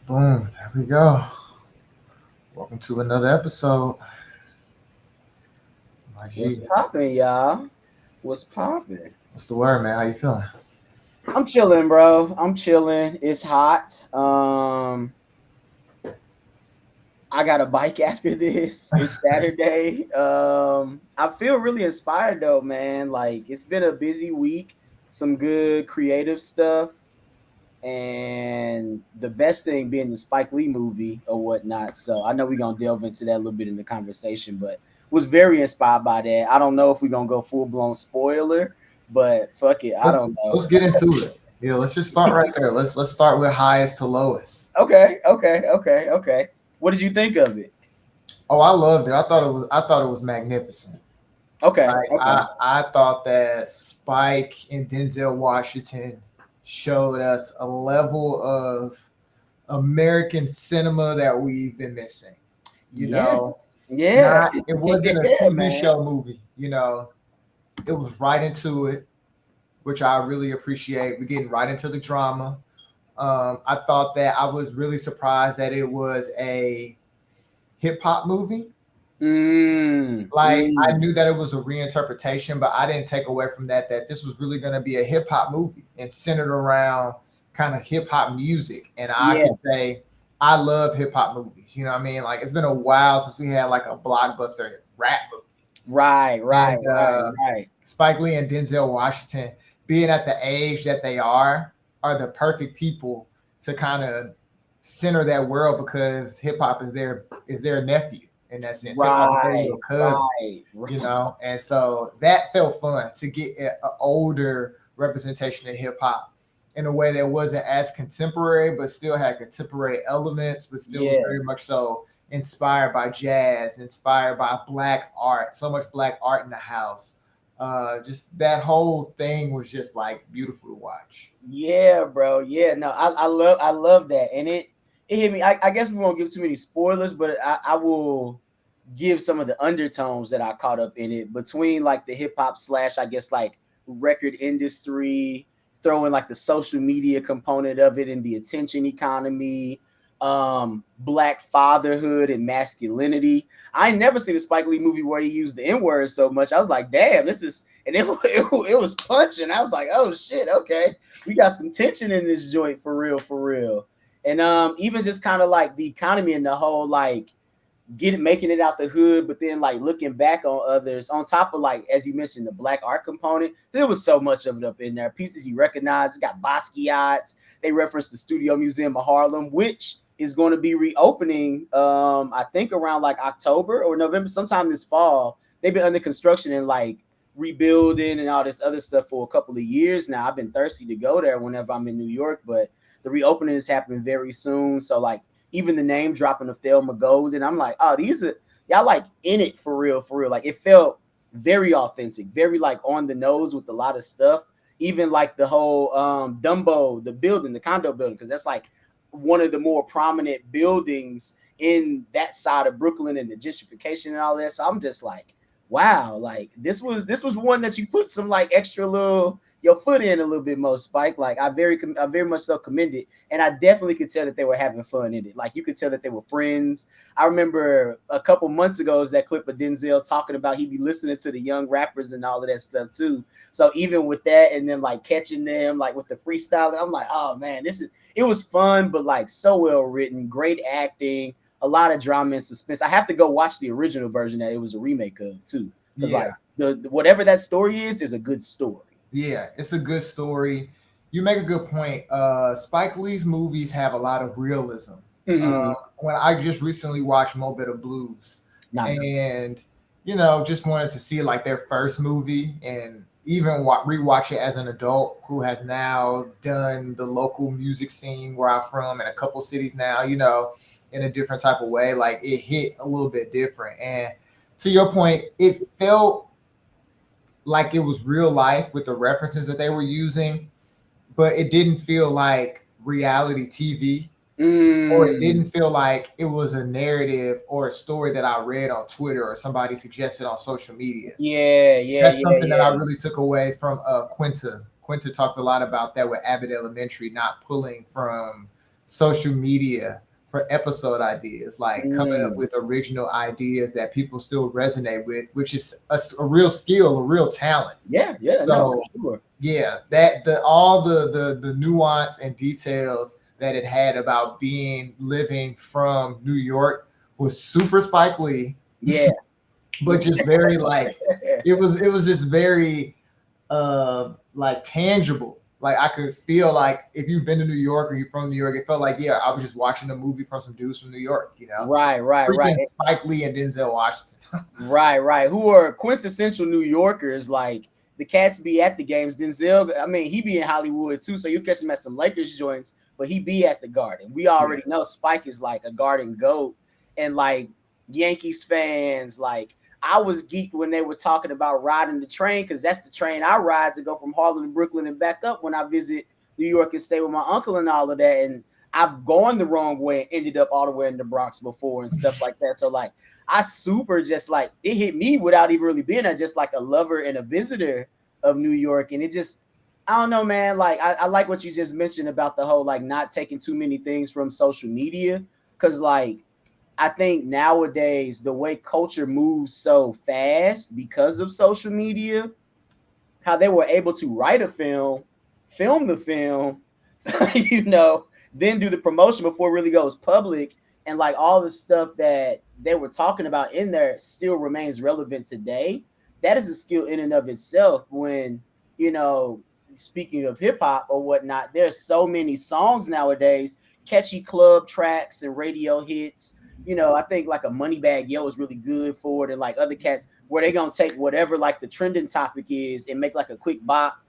Boom, there we go. Welcome to another episode. My What's G. poppin', y'all? What's poppin'? What's the word, man? How you feeling? I'm chilling, bro. I'm chilling. It's hot. I got a bike after this. It's Saturday. I feel really inspired though, man. Like it's been a busy week. Some good creative stuff, and the best thing being the Spike Lee movie or whatnot. So I know we're gonna delve into that a little bit in the conversation, but was very inspired by that. I don't know if we're gonna go full blown spoiler, but fuck it, I let's don't know. let's get into it. Yeah, let's just start right there. Let's start with highest to lowest. Okay. What did you think of it? Oh, I loved it. I thought it was magnificent. Okay, Like okay. I thought that Spike and Denzel Washington showed us a level of American cinema that we've been missing. You know, Yes. Yeah. not it wasn't a Yeah, TV man. show movie. It was right into it, which I really appreciate. We're getting right into the drama. I thought that I was really surprised that it was a hip hop movie. Mm, Like I mm. knew that it was a reinterpretation, but I didn't take away from that this was really going to be a hip hop movie and centered around kind of hip hop music. And I Yeah. can say I love hip hop movies. You know what I mean? Like it's been a while since we had like a blockbuster rap movie. Right, right, And right, right. Spike Lee and Denzel Washington, being at the age that they are the perfect people to kind of center that world because hip hop is their nephew in that sense. Hip hop is their Right, little cousin, right, right. and so that felt fun to get an older representation of hip hop in a way that wasn't as contemporary, but still had contemporary elements, but still was Yeah. very much so inspired by jazz, inspired by black art, so much black art in the house. Just that whole thing was just like beautiful to watch. Yeah, bro. Yeah, no, I love that. And it hit me. I guess we won't give too many spoilers, but I will give some of the undertones that I caught up in it between like the hip hop slash, I guess, like record industry, throwing like the social media component of it and the attention economy, black fatherhood and masculinity. I ain't never seen a Spike Lee movie where he used the N word so much. I was like, damn, this is, and it was punching. I was like, oh shit, okay, we got some tension in this joint for real, for real. And even just kind of like the economy and the whole like getting making it out the hood, but then like looking back on others on top of like as you mentioned the black art component. There was so much of it up in there. Pieces you recognize. It got Basquiat's. They referenced the Studio Museum of Harlem, which is going to be reopening. I think around like October or November, sometime this fall. They've been under construction and like rebuilding and all this other stuff for a couple of years now. I've been thirsty to go there whenever I'm in New York, but the reopening is happening very soon. So like even the name dropping of Thelma Golden, I'm like, oh, these are y'all like in it for real, for real. Like it felt very authentic, very like on the nose with a lot of stuff. Even like the whole Dumbo, the building, the condo building, because that's like one of the more prominent buildings in that side of Brooklyn and the gentrification and all that. So I'm just like, wow, like this was one that you put some like extra little your foot in a little bit more, Spike. Like I very much so commend it, and I definitely could tell that they were having fun in it. Like you could tell that they were friends. I remember a couple months ago is that clip of Denzel talking about he be listening to the young rappers and all of that stuff too. So even with that, and then like catching them like with the freestyle, I'm like, oh man, this is it was fun, but like so well written, great acting, a lot of drama and suspense. I have to go watch the original version that it was a remake of too, because Yeah, like the whatever that story is a good story. yeah, it's a good story. You make a good point. Spike Lee's movies have a lot of realism. Mm-hmm. When I just recently watched Mo Better Blues, Nice. and just wanted to see like their first movie, and even rewatch it as an adult who has now done the local music scene where I'm from in a couple cities now. In a different type of way. Like it hit a little bit different, and to your point, it felt like it was real life with the references that they were using, but it didn't feel like reality TV, or it Mm. didn't feel like it was a narrative or a story that I read on Twitter or somebody suggested on social media. Yeah, yeah, That's yeah, something that I yeah. really took away from Quinta. Quinta talked a lot about that with Abbott Elementary, not pulling from social media for episode ideas, like coming up with original ideas that people still resonate with, which is a real skill, a real talent. Yeah, no, So for sure. yeah, that the all the nuance and details that it had about being living from New York was super Spike Lee, Yeah. but just very like it was just very like tangible. Like I could feel like if you've been to New York or you're from New York, it felt like I was just watching a movie from some dudes from New York, Right. freaking Spike Lee and Denzel Washington. Right. Who are quintessential New Yorkers? Like the cats be at the games. Denzel, I mean, he be in Hollywood too, so you catch him at some Lakers joints, but he be at the Garden. We already know Spike is like a Garden goat, and like Yankees fans, like I was geeked when they were talking about riding the train because that's the train I ride to go from Harlem to Brooklyn and back up when I visit New York and stay with my uncle and all of that. And I've gone the wrong way and ended up all the way in the Bronx before and stuff like that. So like I super just like it hit me without even really being just like a lover and a visitor of New York. And it just, I don't know, man. Like I like what you just mentioned about the whole like not taking too many things from social media. Cause like I think nowadays the way culture moves so fast because of social media, how they were able to write a film, film the film, then do the promotion before it really goes public. And like all the stuff that they were talking about in there still remains relevant today. That is a skill in and of itself. When, speaking of hip hop or whatnot, there's so many songs nowadays, catchy club tracks and radio hits. I think like a Moneybag Yo is really good for it, and like other cats where they're gonna take whatever like the trending topic is and make like a quick bop,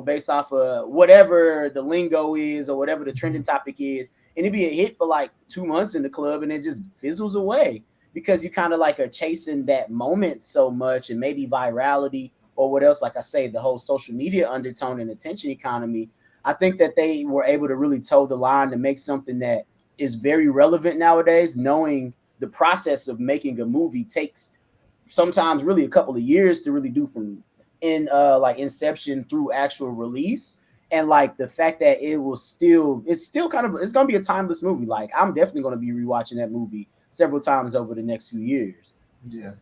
based off of whatever the lingo is or whatever the trending topic is, and it'd be a hit for like 2 months in the club and it just fizzles away because you kind of like are chasing that moment so much, and maybe virality or what else, like I say, the whole social media undertone and attention economy. I think that they were able to really toe the line to make something that is very relevant nowadays, knowing the process of making a movie takes sometimes really a couple of years to really do from like inception through actual release. And like the fact that it's still it's gonna be a timeless movie. Like I'm definitely gonna be rewatching that movie several times over the next few years. Yeah.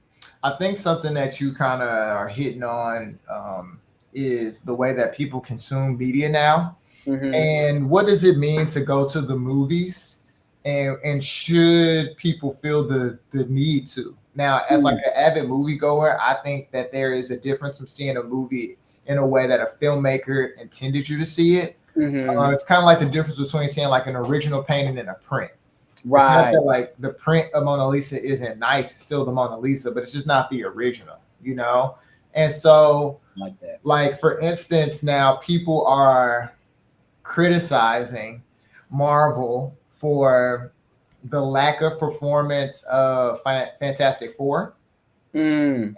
I think something that you kind of are hitting on is the way that people consume media now. Mm-hmm. And what does it mean to go to the movies? And should people feel the need to? Now, as like an avid moviegoer, I think that there is a difference from seeing a movie in a way that a filmmaker intended you to see it. Mm-hmm. It's kind of like the difference between seeing like an original painting and a print. Right. It's not that like the print of Mona Lisa isn't nice, it's still the Mona Lisa, but it's just not the original, And so, like that. Like for instance, now people are criticizing Marvel for the lack of performance of Fantastic Four and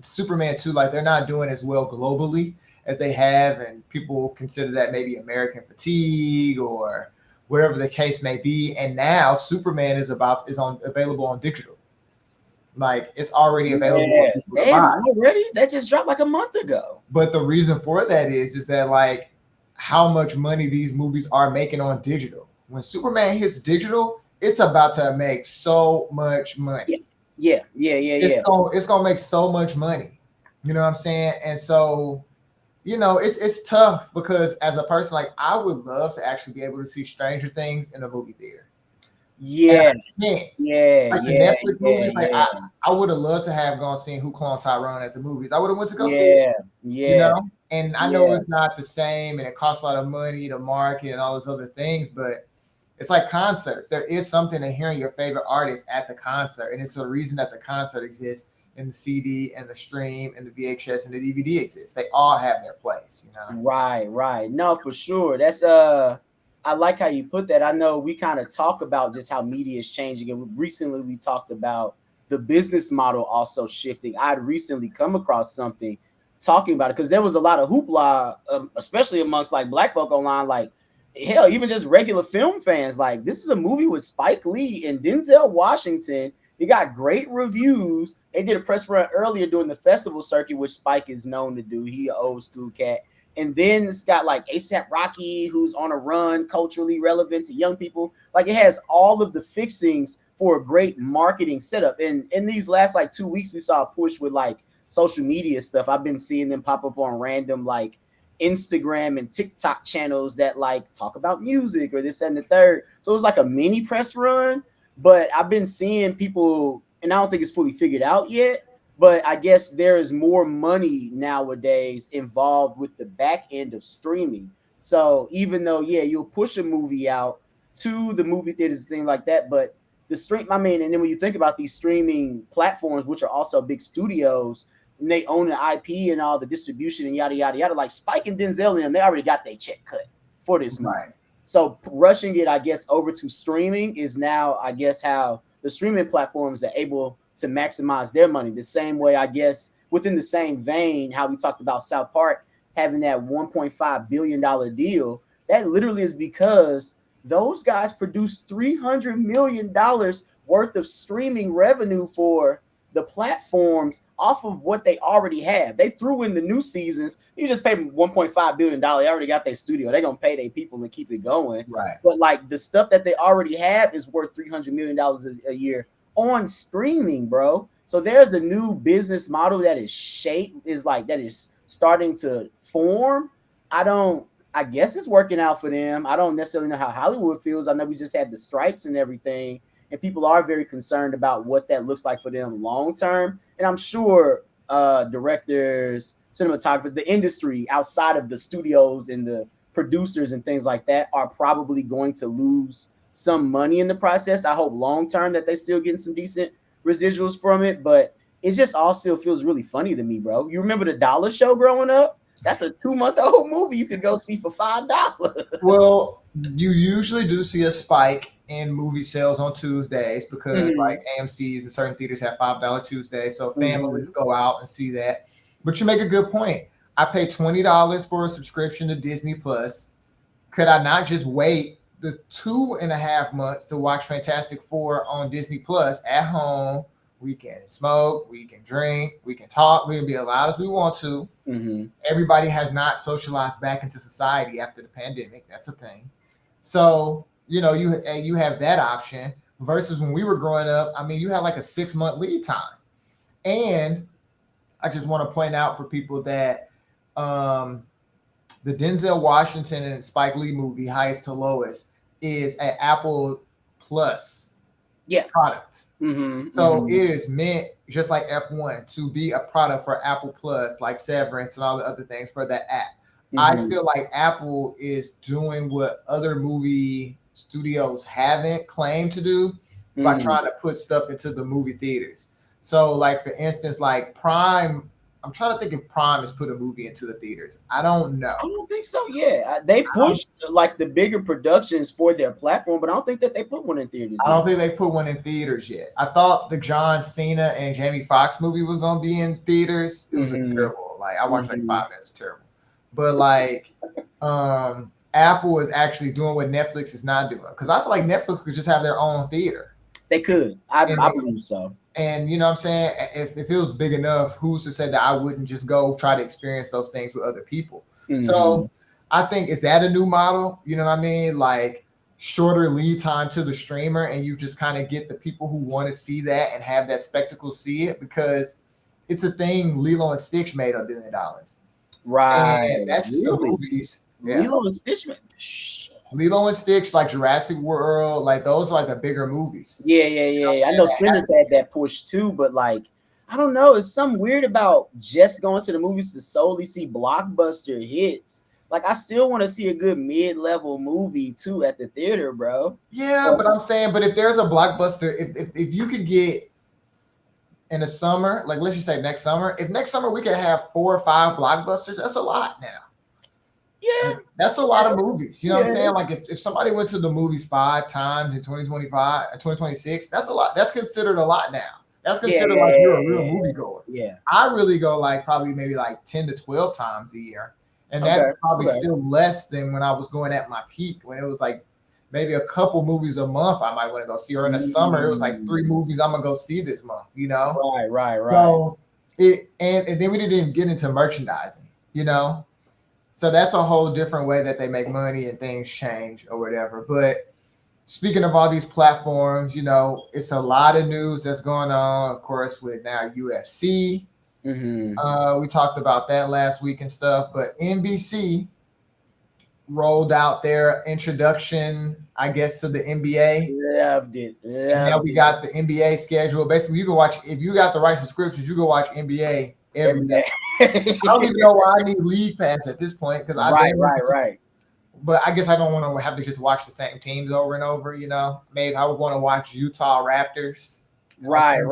Superman 2. Like they're not doing as well globally as they have, and people consider that maybe American fatigue or whatever the case may be. And now Superman is available on digital. Like it's already available. Already? That just dropped like a month ago. But the reason for that is that like how much money these movies are making on digital. When Superman hits digital, it's about to make so much money. Yeah. It's gonna make so much money. You know what I'm saying? And so, it's tough because as a person, like I would love to actually be able to see Stranger Things in a movie theater. Yeah. Like the Netflix movies, like I would have loved to have gone seen Who Cloned Tyrone at the movies. I would have went to go see it. Yeah. And I know it's not the same and it costs a lot of money to market and all those other things, but it's like concerts. There is something to hearing your favorite artist at the concert. And it's the reason that the concert exists and the CD and the stream and the VHS and the DVD exists. They all have their place, Right. No, for sure. That's I like how you put that. I know we kind of talk about just how media is changing. And recently we talked about the business model also shifting. I'd recently come across something talking about it because there was a lot of hoopla, especially amongst like Black folk online, like hell, even just regular film fans. Like this is a movie with Spike Lee and Denzel Washington. It got great reviews. They did a press run earlier during the festival circuit, which Spike is known to do. He an old school cat. And then it's got like ASAP Rocky, who's on a run, culturally relevant to young people. Like it has all of the fixings for a great marketing setup. And in these last like 2 weeks, we saw a push with like social media stuff. I've been seeing them pop up on random like Instagram and TikTok channels that like talk about music or this and the third. So it was like a mini press run, but I've been seeing people, and I don't think it's fully figured out yet, but I guess there is more money nowadays involved with the back end of streaming. So even though, yeah, you'll push a movie out to the movie theaters, thing like that, but the stream, I mean, and then when you think about these streaming platforms, which are also big studios, and they own the IP and all the distribution and yada yada yada. Like Spike and Denzel and them, they already got their check cut for this movie. Right. So rushing it, I guess, over to streaming is now, I guess, how the streaming platforms are able to maximize their money. The same way, I guess, within the same vein, how we talked about South Park having that $1.5 billion deal. That literally is because those guys produced $300 million worth of streaming revenue for the platforms off of what they already have. They threw in the new seasons. You just paid them $1.5 billion. They already got their studio. They're going to pay their people and keep it going. Right. But like the stuff that they already have is worth $300 million a year on streaming, bro. So there's a new business model that is that is starting to form. I guess it's working out for them. I don't necessarily know how Hollywood feels. I know we just had the strikes and everything, and people are very concerned about what that looks like for them long term. And I'm sure directors, cinematographers, the industry outside of the studios and the producers and things like that are probably going to lose some money in the process. I hope long term that they're still getting some decent residuals from it, but it just all still feels really funny to me, bro. You remember the Dollar Show growing up? That's a 2-month-old movie you could go see for $5. Well, you usually do see a spike in movie sales on Tuesdays because like AMC's and certain theaters have $5 Tuesdays. So families go out and see that. But you make a good point. I pay $20 for a subscription to Disney Plus. Could I not just wait the 2.5 months to watch Fantastic Four on Disney Plus at home? We can smoke, we can drink, we can talk, we can be as loud as we want to. Everybody has not socialized back into society after the pandemic. That's a thing. So, you know, you have that option versus when we were growing up. I mean, you had like a 6-month lead time. And I just want to point out for people that the Denzel Washington and Spike Lee movie, Highest to Lowest, is an Apple Plus product. So it is meant, just like F1, to be a product for Apple Plus, like Severance and all the other things for that app. I feel like Apple is doing what other movie studios haven't claimed to do by trying to put stuff into the movie theaters. So like, for instance, like Prime, I'm trying to think if Prime has put a movie into the theaters. I don't know. I don't think so. Yeah, they pushed like the bigger productions for their platform, but I don't think that they put one in theaters. I don't think they put one in theaters yet. I thought the John Cena and Jamie Foxx movie was going to be in theaters. It was terrible. Like I watched like 5 minutes. Terrible. But like Apple is actually doing what Netflix is not doing, because I feel like Netflix could just have their own theater. They could. I believe so. And you know what I'm saying? If it was big enough, who's to say that I wouldn't just go try to experience those things with other people? So I think, is that a new model? You know what I mean? Like shorter lead time to the streamer, and you just kind of get the people who want to see that and have that spectacle see it, because it's a thing Lilo and Stitch made $1 billion. Right. And that's the movies. Yeah. Lilo and Stitch, man. Lilo and Stitch, like Jurassic World, like those are like the bigger movies. Yeah. I know Sinners had that push too, but like, I don't know. It's something weird about just going to the movies to solely see blockbuster hits. Like, I still want to see a good mid-level movie too at the theater, bro. Yeah, but I'm saying, but if there's a blockbuster, if you could get in the summer, like let's just say next summer, if next summer we could have 4 or 5 blockbusters, that's a lot now. Yeah, that's a lot of movies. You know what I'm saying? Like if somebody went to the movies 5 times in 2025, 2026, that's a lot. That's considered a lot now. That's considered like you're a real moviegoer. Yeah, I really go like probably maybe like 10 to 12 times a year, and that's probably still less than when I was going at my peak, when it was like maybe a couple movies a month I might want to go see, or in the summer it was like 3 movies I'm gonna go see this month. You know? Right. So and then we didn't get into merchandising. You know. So that's a whole different way that they make money and things change or whatever. But speaking of all these platforms, it's a lot of news that's going on, of course, with now UFC. We talked about that last week and stuff, but NBC rolled out their introduction, I guess, to the NBA. Loved it. And now we got the NBA schedule. Basically, you can watch, if you got the right subscriptions, you can watch NBA every day. I don't even know why I need League Pass at this point, because right. But I guess I don't want to have to just watch the same teams over and over. Maybe I would want to watch Utah Raptors. Right.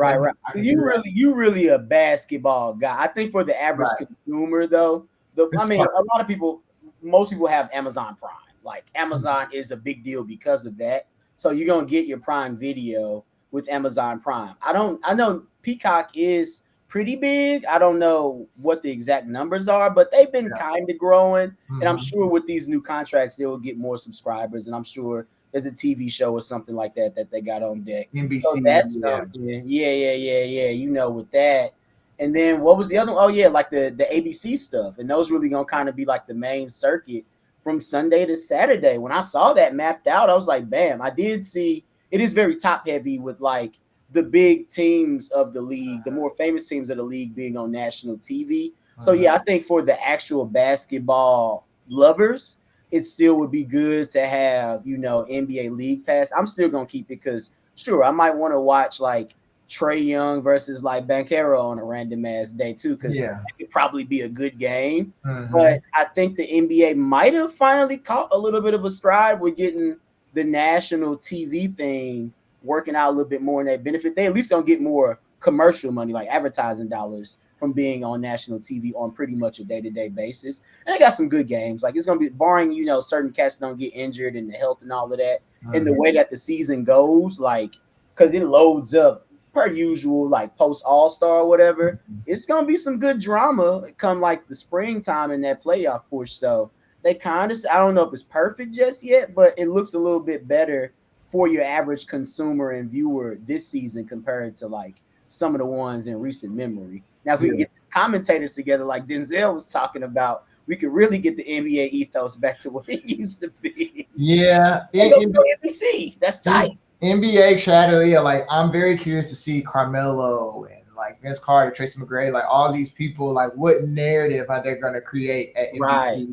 You really a basketball guy. I think for the average consumer, though, a lot of people, most people have Amazon Prime. Like Amazon is a big deal because of that. So you're gonna get your Prime Video with Amazon Prime. I know Peacock is pretty big. I don't know what the exact numbers are, but they've been kind of growing. And I'm sure with these new contracts, they will get more subscribers. And I'm sure there's a TV show or something like that they got on deck. NBC. So that's something. Yeah. With that. And then what was the other one? Oh, yeah, like the ABC stuff. And those really going to kind of be like the main circuit from Sunday to Saturday. When I saw that mapped out, I was like, bam. I did see it is very top heavy with like the big teams of the league, the more famous teams of the league being on national TV. So, yeah, I think for the actual basketball lovers, it still would be good to have, NBA League Pass. I'm still going to keep it because, sure, I might want to watch like Trae Young versus like Banchero on a random ass day too, because it could probably be a good game. But I think the NBA might have finally caught a little bit of a stride with getting the national TV thing working out a little bit more in their benefit. They at least don't get more commercial money, like advertising dollars, from being on national TV on pretty much a day-to-day basis. And they got some good games. Like it's gonna be barring, certain cats don't get injured and the health and all of that. And the way that the season goes, like, because it loads up per usual, like post All-Star or whatever, it's gonna be some good drama come like the springtime in that playoff push. So they kind of, I don't know if it's perfect just yet, but it looks a little bit better for your average consumer and viewer this season compared to like some of the ones in recent memory. Now, if we can get commentators together like Denzel was talking about, we could really get the NBA ethos back to what it used to be. Yeah. NBC, that's tight. NBA shadow, like I'm very curious to see Carmelo and like Vince Carter, Tracy McGrady, like all these people, like what narrative are they going to create at NBC? Right.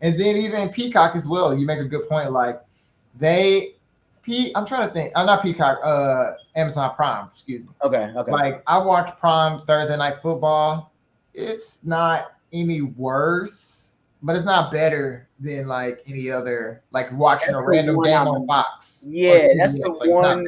And then even Peacock as well. You make a good point. Like I'm trying to think. I'm not Peacock. Amazon Prime. Excuse me. Okay. Like I watch Prime Thursday Night Football. It's not any worse, but it's not better than like any other. Like watching a random game on Fox. Yeah, that's the one.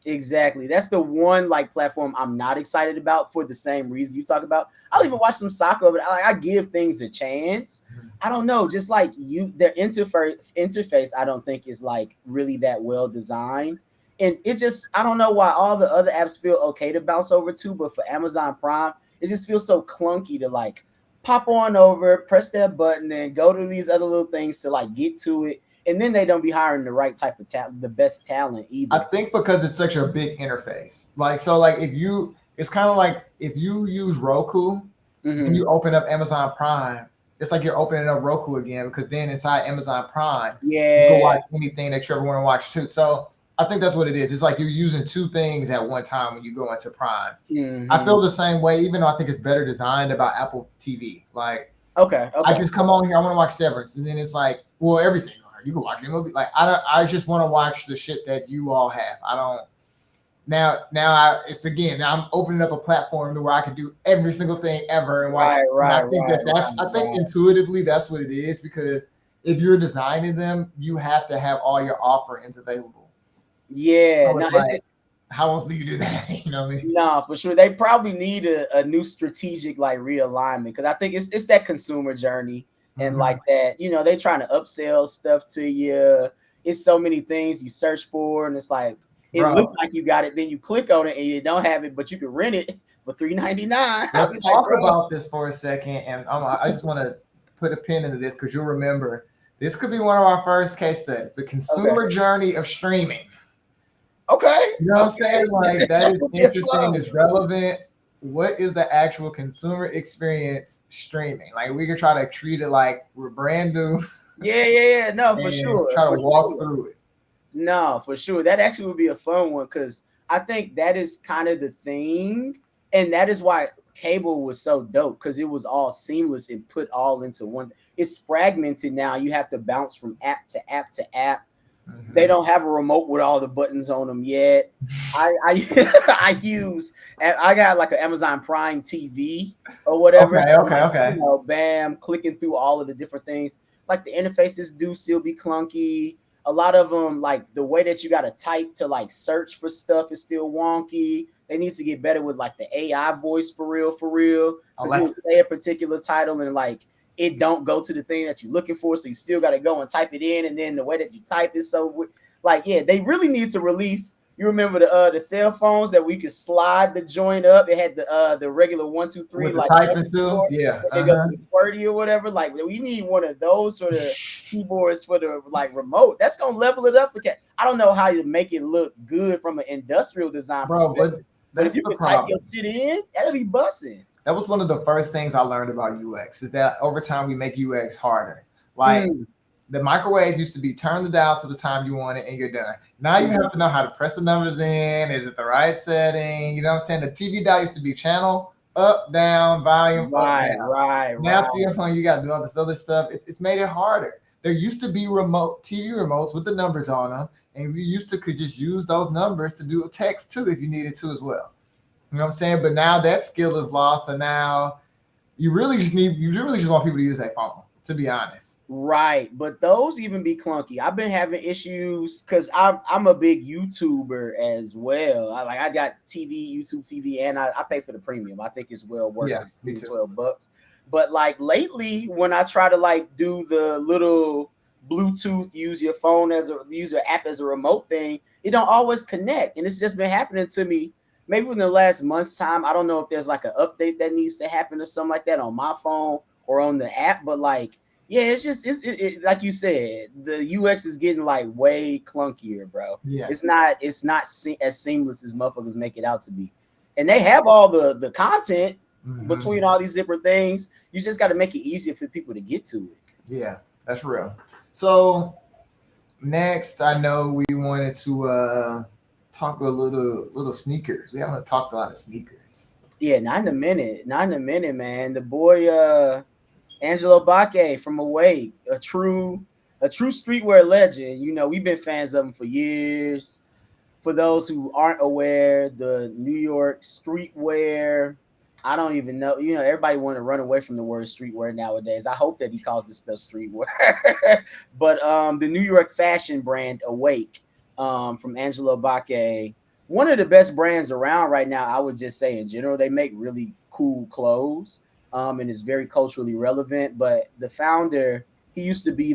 Exactly. That's the one like platform I'm not excited about for the same reason you talk about. I'll even watch some soccer, but I give things a chance. I don't know, just like their interface, I don't think is like really that well designed. And it just, I don't know why all the other apps feel okay to bounce over to, but for Amazon Prime, it just feels so clunky to like pop on over, press that button, then go to these other little things to like get to it. And then they don't be hiring the right type of talent, the best talent either. I think because it's such a big interface. Like, so like it's kind of like if you use Roku and you open up Amazon Prime, it's like you're opening up Roku again, because then inside Amazon Prime, you can watch anything that you ever want to watch too. So I think that's what it is. It's like you're using two things at one time when you go into Prime. I feel the same way, even though I think it's better designed about Apple TV. Like, okay. I just come on here, I want to watch Severance, and then it's like, well, everything. You can watch a movie. Like I just want to watch the shit that you all have. I don't. Now I'm opening up a platform to where I can do every single thing ever and watch. I think intuitively that's what it is, because if you're designing them, you have to have all your offerings available. Yeah. So how else do you do that? You know what I mean? No, for sure. They probably need a new strategic like realignment, because I think it's that consumer journey. And like that, they trying to upsell stuff to you. It's so many things you search for, and it's like it looks like you got it. Then you click on it and you don't have it, but you can rent it for $3.99. Let's talk about this for a second, and I just want to put a pin into this, because you'll remember this could be one of our first case studies: the consumer journey of streaming. Okay, you know what I'm saying? Like that is interesting. It's relevant. what is the actual consumer experience streaming? Like we could try to treat it like we're brand new. Yeah. No, for And sure. try to For walk sure. through it. No, for sure. That actually would be a fun one because I think that is kind of the thing. And that is why cable was so dope because it was all seamless and put all into one. It's fragmented now. You have to bounce from app to app to app. They don't have a remote with all the buttons on them yet. I got like an Amazon Prime TV or whatever. Okay. You know, bam, clicking through all of the different things. Like the interfaces do still be clunky. A lot of them, like the way that you got to type to like search for stuff is still wonky. They need to get better with like the AI voice for real. Because you'll say a particular title and like it don't go to the thing that you're looking for, so you still got to go and type it in, and then the way that you type is so like, yeah, they really need to release. You remember the cell phones that we could slide the joint up? It had the regular 1, 2, 3 like typing too, yeah. They go to the QWERTY or whatever. Like we need one of those sort of keyboards for the like remote. That's gonna level it up. Because I don't know how you make it look good from an industrial design perspective. But if you can type your shit in, that'll be busting. That was one of the first things I learned about UX is that over time we make UX harder. Like the microwave used to be turn the dial to the time you want it and you're done. Now you have to know how to press the numbers in. Is it the right setting? You know what I'm saying? The TV dial used to be channel, up, down, volume, right, up, down. Right. Now to your phone, you got to do all this other stuff. It's made it harder. There used to be remote TV remotes with the numbers on them. And we used to could just use those numbers to do a text too if you needed to as well. You know what I'm saying? But now that skill is lost, and now you really just want people to use their phone, to be honest. Right. But those even be clunky. I've been having issues because I'm a big YouTuber as well. I got YouTube TV, and I pay for the premium. I think it's well worth me too. $12. But like lately, when I try to like do the little Bluetooth, use your app as a remote thing, it don't always connect. And it's just been happening to me maybe within the last month's time. I don't know if there's like an update that needs to happen or something like that on my phone or on the app, but like, yeah, it's just like you said, the UX is getting like way clunkier, bro. Yeah, it's not as seamless as motherfuckers make it out to be, and they have all the content between all these different things. You just got to make it easier for people to get to it. Yeah, that's real. So next, I know we wanted to talk a little sneakers. We haven't talked a lot of sneakers. Yeah, not in a minute, man. The boy Angelo Bacche from Awake, a true streetwear legend. You know, we've been fans of him for years. For those who aren't aware, the New York streetwear, I don't even know. You know, everybody want to run away from the word streetwear nowadays. I hope that he calls this stuff streetwear. But the New York fashion brand Awake, from Angelo Bacche, one of the best brands around right now, I would just say in general. They make really cool clothes, and it's very culturally relevant. But the founder, he used to be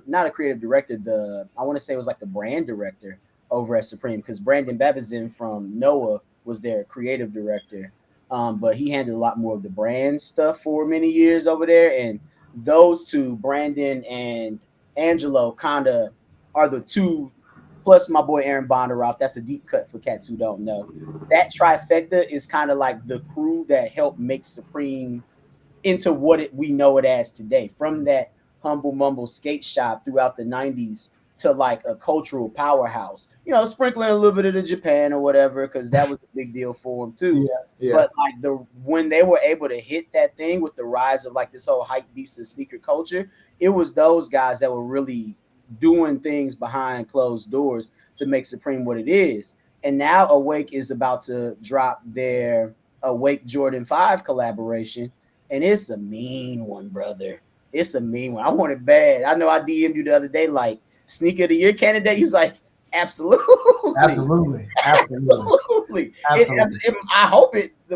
not a creative director, I want to say it was like the brand director over at Supreme, because Brandon Babazin from Noah was their creative director. But he handled a lot more of the brand stuff for many years over there. And those two, Brandon and Angelo, kind of are the two, plus my boy Aaron Bondaroff. That's a deep cut for cats who don't know. That trifecta is kind of like the crew that helped make Supreme into what we know it as today. From that humble mumble skate shop throughout the 90s to like a cultural powerhouse, you know, sprinkling a little bit of the Japan or whatever, because that was a big deal for them too. Yeah. But like when they were able to hit that thing with the rise of like this whole hype beast of sneaker culture, it was those guys that were really doing things behind closed doors to make Supreme what it is. And now Awake is about to drop their Awake Jordan 5 collaboration, and it's a mean one, brother. It's a mean one. I want it bad. I know I DM'd you the other day, like, sneaker of the year candidate. He's like, absolutely. I hope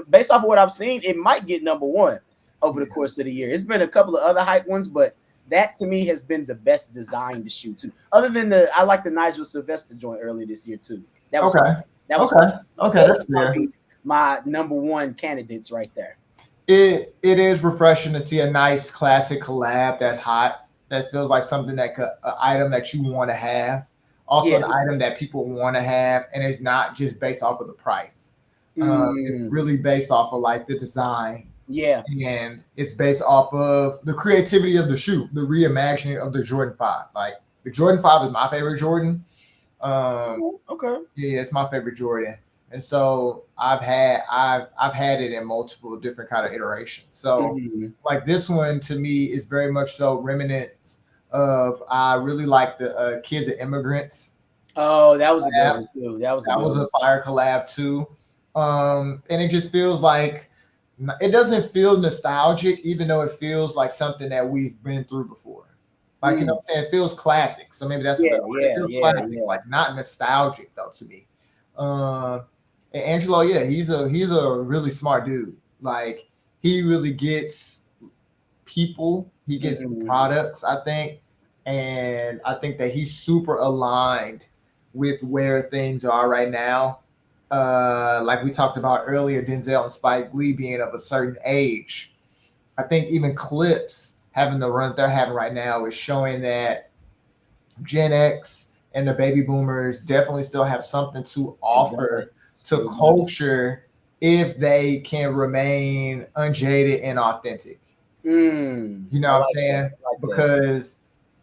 based off of what I've seen, it might get number one over the course of the year. It's been a couple of other hype ones, but that to me has been the best design to shoot too. Other than I like the Nigel Sylvester joint early this year too. That was that's fair. My number one candidates right there. It is refreshing to see a nice classic collab that's hot. That feels like something an item that you want to have. Also, an item that people want to have, and it's not just based off of the price. It's Mm, really based off of like the design, yeah. and it's based off of the creativity of the shoe, the reimagining of the Jordan 5. Like the Jordan 5 is my favorite Jordan. Um, Okay. yeah, it's my favorite Jordan. And so I've had it in multiple different kind of iterations. So Mhm. like this one to me is very much so remnant of I really like the Kids of Immigrants Oh, that was a good collab. one too. That was a That good was a one. fire collab too. And it just feels like it doesn't feel nostalgic, even though it feels like something that we've been through before. Like, you know Mm. what I'm saying? It feels classic. So maybe that's a Yeah, better word. It yeah, feels yeah, classic, yeah. like not nostalgic though to me. Um, and Angelo, yeah, he's a really smart dude. Like he really gets people, he gets Mhm. products, I think. And I think that he's super aligned with where things are right now. Like we talked about earlier, Denzel and Spike Lee being of a certain age. I think even clips having the run they're having right now is showing that Gen X and the baby boomers definitely still have something to Still got it. offer to Still got it. culture if they can remain unjaded and authentic. You know I what I'm like that. saying? I like that. Because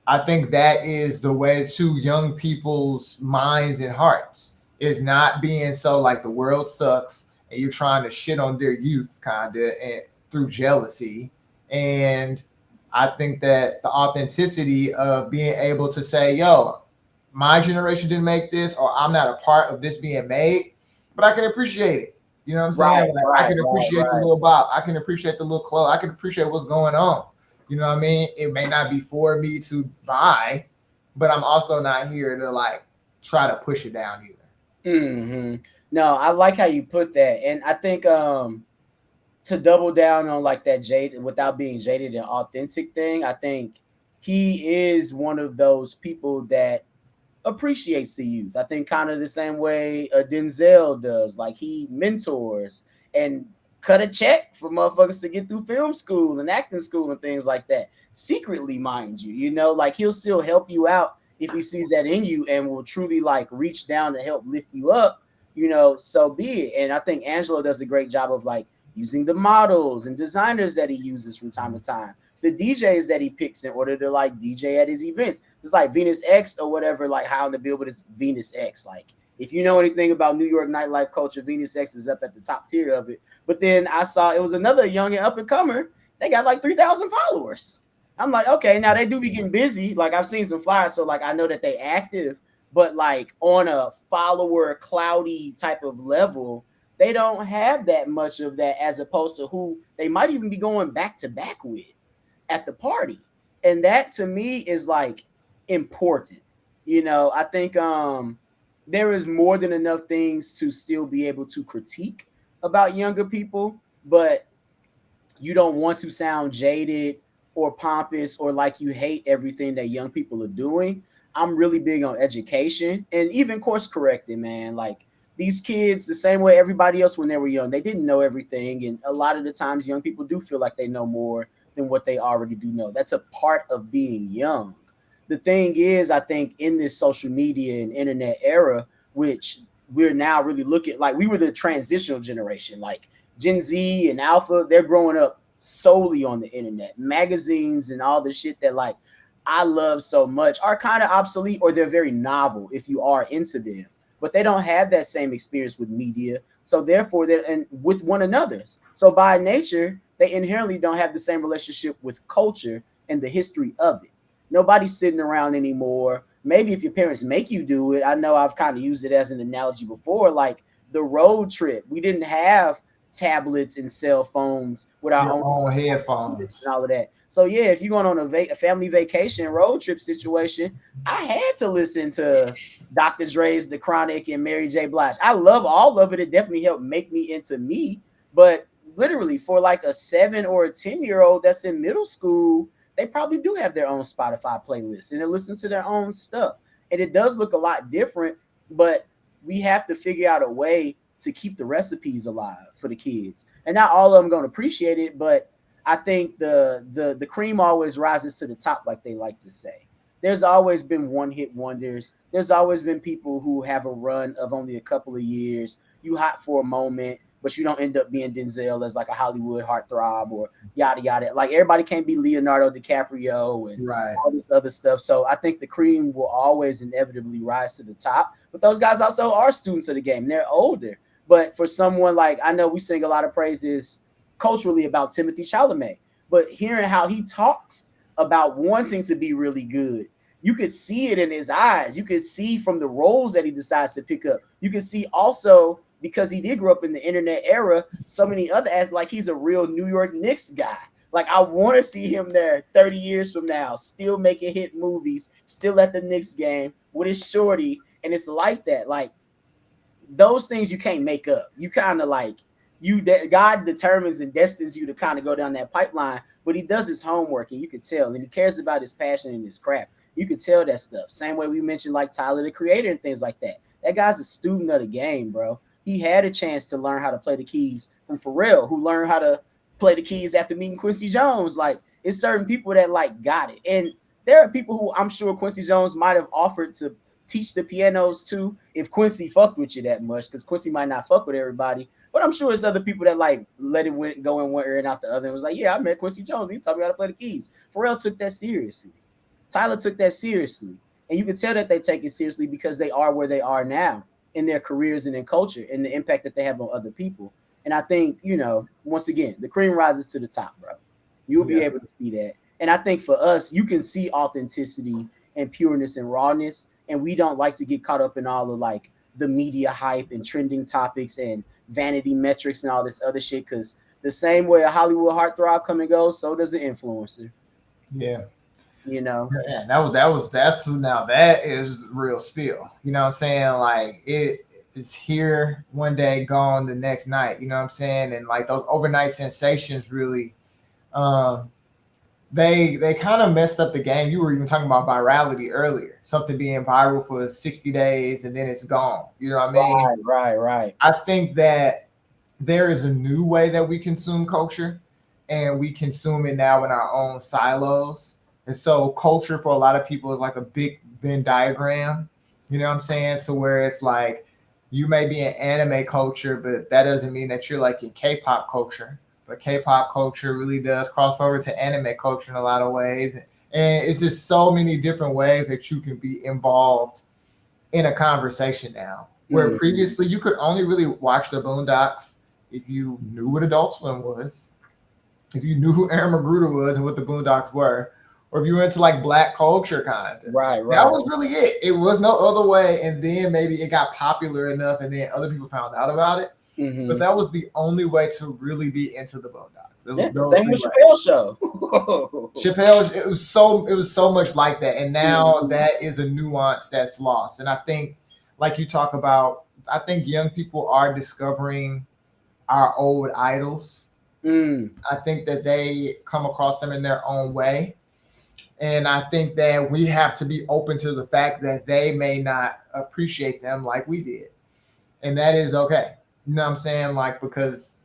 I think that is the way to young people's minds and hearts is not being so like the world sucks and you're trying to shit on their youth kind of and through jealousy. And I think that the authenticity of being able to say, yo, my generation didn't make this or I'm not a part of this being made, but I can appreciate it. You know what I'm saying? Right, Like I right, can right, appreciate the right. little bop. I can appreciate the little clothes. I can appreciate what's going on. You know what I mean? It may not be for me to buy, but I'm also not here to like try to push it down either. Hmm. No, I like how you put that, and I think to double down on like that jaded without being jaded and authentic thing, I think he is one of those people that appreciates the youth. I think kind of the same way Denzel does. Like he mentors and cut a check for motherfuckers to get through film school and acting school and things like that. Secretly, mind you, like he'll still help you out if he sees that in you and will truly like reach down to help lift you up. So be it. And I think Angelo does a great job of like using the models and designers that he uses from time to time, the DJs that he picks in order to like DJ at his events. It's like Venus X or whatever, like how in the Billboard is Venus X. Like if you know anything about New York nightlife culture, Venus X is up at the top tier of it. But then I saw it was another young and up and comer. They got like 3,000 followers. I'm like, okay, now they do be getting busy. Like I've seen some flyers, so like I know that they active, but like on a follower cloudy type of level, they don't have that much of that as opposed to who they might even be going back to back with at the party. And that to me is like important. I think there is more than enough things to still be able to critique about younger people, but you don't want to sound jaded or pompous or like you hate everything that young people are doing. I'm really big on education and even course correcting, man. Like these kids, the same way everybody else when they were young, they didn't know everything. And a lot of the times, young people do feel like they know more than what they already do know. That's a part of being young. The thing is, I think in this social media and internet era, which we're now really looking like we were the transitional generation, like Gen Z and Alpha, they're growing up solely on the internet. Magazines and all the shit that like I love so much are kind of obsolete or they're very novel if you are into them. But they don't have that same experience with media. So therefore they're and with one another. So by nature, they inherently don't have the same relationship with culture and the history of it. Nobody's sitting around anymore. Maybe if your parents make you do it, I know I've kind of used it as an analogy before, like the road trip. We didn't have tablets and cell phones with our Your own own and headphones. all of that. So yeah, if you're going on a family vacation road trip situation, I had to listen to Dr. Dre's The Chronic and Mary J. Blige. I love all of it. It definitely helped make me into me. But literally, for like a 7 or a 10-year-old that's in middle school, they probably do have their own Spotify playlist and they listen to their own stuff. And it does look a lot different, but we have to figure out a way to keep the recipes alive for the kids. And not all of them going to appreciate it, but I think the cream always rises to the top, like they like to say. There's always been one hit wonders. There's always been people who have a run of only a couple of years. You hot for a moment, but you don't end up being Denzel as like a Hollywood heartthrob or yada yada. Like everybody can't be Leonardo DiCaprio and all this other stuff. So I think the cream will always inevitably rise to the top. But those guys also are students of the game. They're older. But for someone like, I know we sing a lot of praises culturally about Timothée Chalamet, but hearing how he talks about wanting to be really good, you could see it in his eyes. You could see from the roles that he decides to pick up. You can see also, because he did grow up in the internet era, so many other aspects, like he's a real New York Knicks guy. Like I want to see him there 30 years from now, still making hit movies, still at the Knicks game with his shorty. And it's like that. Like those things you can't make up. You kind of like, God determines and destines you to kind of go down that pipeline, but he does his homework and you can tell, and he cares about his passion and his craft. You can tell that stuff. Same way we mentioned like Tyler, the Creator, and things like that. That guy's a student of the game, bro. He had a chance to learn how to play the keys from Pharrell, who learned how to play the keys after meeting Quincy Jones. Like it's certain people that like got it. And there are people who I'm sure Quincy Jones might have offered to teach the pianos to if Quincy fucked with you that much, because Quincy might not fuck with everybody. But I'm sure it's other people that like let it go in one ear and out the other and was like, yeah, I met Quincy Jones. He taught me how to play the keys. Pharrell took that seriously. Tyler took that seriously. And you can tell that they take it seriously because they are where they are now in their careers and in culture and the impact that they have on other people. And I think, you know, once again, the cream rises to the top, bro. You'll be able to see that. And I think for us, you can see authenticity and pureness and rawness. And we don't like to get caught up in all of like the media hype and trending topics and vanity metrics and all this other shit. Because the same way a Hollywood heartthrob come and go, so does an influencer. Yeah. You know, yeah, that is real spill. You know what I'm saying? Like it's here one day, gone the next night. You know what I'm saying? And like those overnight sensations really, they kind of messed up the game. You were even talking about virality earlier, something being viral for 60 days and then it's gone. You know what I mean? Right. I think that there is a new way that we consume culture, and we consume it now in our own silos. And so culture for a lot of people is like a big Venn diagram, you know what I'm saying? To where it's like, you may be in anime culture, but that doesn't mean that you're like in K-pop culture. But K-pop culture really does cross over to anime culture in a lot of ways. And it's just so many different ways that you can be involved in a conversation now. Where previously you could only really watch the Boondocks if you knew what Adult Swim was, if you knew who Aaron McGruder was and what the Boondocks were, or if you went to like Black culture kind of. Right. That was really it. It was no other way. And then maybe it got popular enough and then other people found out about it. Mm-hmm. But that was the only way to really be into the Boondocks. It was same with Chappelle show. Chappelle, it was so much like that. And now that is a nuance that's lost. And I think, like you talk about, I think young people are discovering our old idols. I think that they come across them in their own way. And I think that we have to be open to the fact that they may not appreciate them like we did. And that is okay. You know what I'm saying? Like, because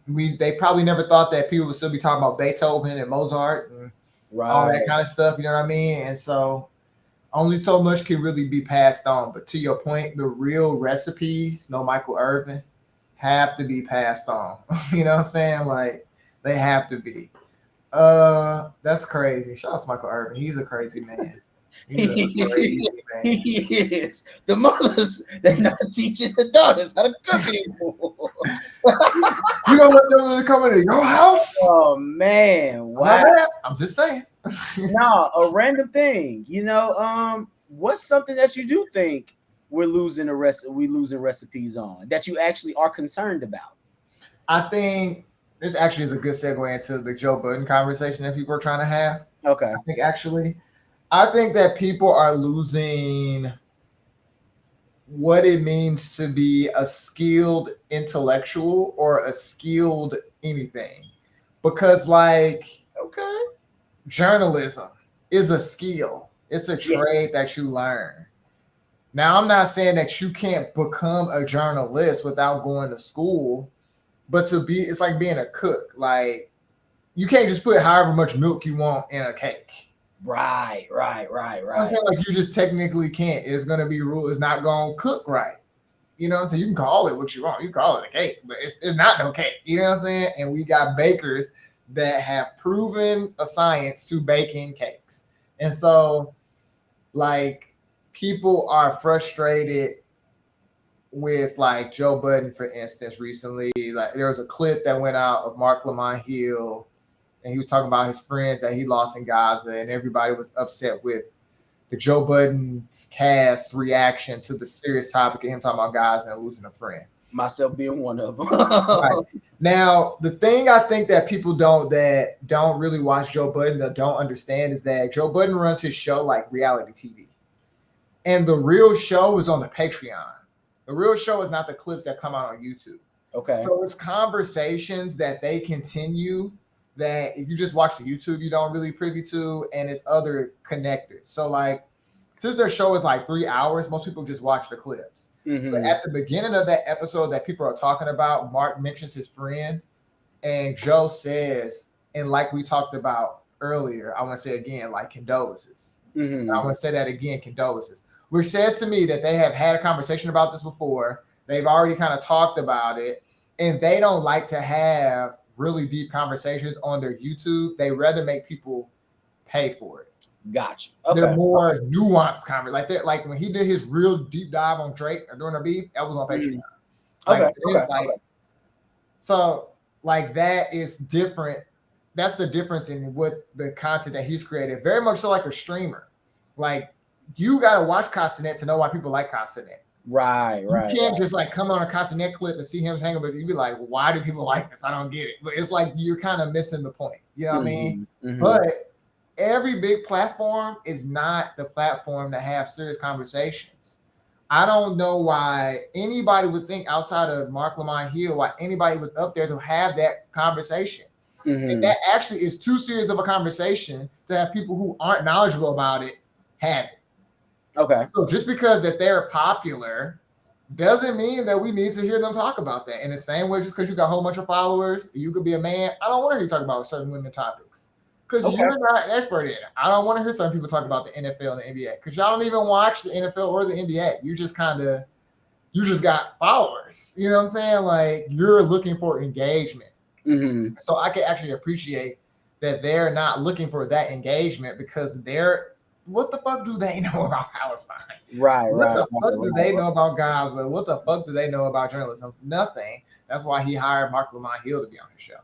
they probably never thought that people would still be talking about Beethoven and Mozart and all that kind of stuff. You know what I mean? And so only so much can really be passed on. But to your point, the real recipes, no Michael Irvin, have to be passed on. You know what I'm saying? Like, they have to be. That's crazy. Shout out to Michael Irvin. He's a crazy man. He is. The mothers, they're not teaching the daughters how to cook anymore. You gonna let them come into your house? Oh man, wow. I'm just saying. No, a random thing. You know, what's something that you do think we're losing recipes on that you actually are concerned about? I think this actually is a good segue into the Joe Budden conversation that people are trying to have. Okay. I think that people are losing what it means to be a skilled intellectual or a skilled anything. Because journalism is a skill. It's a trade that you learn. Now, I'm not saying that you can't become a journalist without going to school, but it's like being a cook. Like, you can't just put however much milk you want in a cake. Right. I'm saying, like, you just technically can't. It's going to be rule. It's not going to cook right. You know what I'm saying? You can call it what you want. You can call it a cake, but it's not no cake. You know what I'm saying? And we got bakers that have proven a science to baking cakes. And so, like, people are frustrated with, like, Joe Budden, for instance, recently. Like, there was a clip that went out of Mark Lamont Hill, and he was talking about his friends that he lost in Gaza, and everybody was upset with the Joe Budden cast reaction to the serious topic of him talking about Gaza and losing a friend. Myself being one of them. Right. Now, the thing I think that people don't really watch Joe Budden, that don't understand, is that Joe Budden runs his show like reality TV. And the real show is on the Patreon. The real show is not the clips that come out on YouTube. Okay. So it's conversations that they continue that if you just watch the YouTube, you don't really privy to, and it's other connectors. So, like, since their show is like 3 hours, most people just watch the clips. Mm-hmm. But at the beginning of that episode that people are talking about, Mark mentions his friend, and Joe says, and like we talked about earlier, I want to say again, like, condolences. Mm-hmm. I want to say that again, condolences, which says to me that they have had a conversation about this before. They've already kind of talked about it, and they don't like to have really deep conversations on their YouTube. They rather make people pay for it. Gotcha. Okay. They're more nuanced conversations. Like that, like when he did his real deep dive on Drake or during the beef, that was on Patreon. Okay. So, like, that is different. That's the difference in what the content that he's created. Very much so like a streamer. Like, you gotta watch Castanet to know why people like Castanet. Right. You can't just like come on a Castanet clip and see him hanging with you. Be like, why do people like this? I don't get it. But it's like you're kind of missing the point. You know what I mean? Mm-hmm. But every big platform is not the platform to have serious conversations. I don't know why anybody would think outside of Mark Lamont Hill, why anybody was up there to have that conversation. Mm-hmm. And that actually is too serious of a conversation to have people who aren't knowledgeable about it have it. Okay. So just because that they're popular doesn't mean that we need to hear them talk about that. In the same way, just because you got a whole bunch of followers, you could be a man. I don't want to hear you talk about certain women topics because you're not an expert in it. I don't want to hear some people talk about the NFL and the NBA because y'all don't even watch the NFL or the NBA. You just got followers. You know what I'm saying? Like, you're looking for engagement. Mm-hmm. So I can actually appreciate that they're not looking for that engagement because what the fuck do they know about Palestine? What the fuck do they know about Gaza? What the fuck do they know about journalism? Nothing. That's why he hired Mark Lamont Hill to be on his show.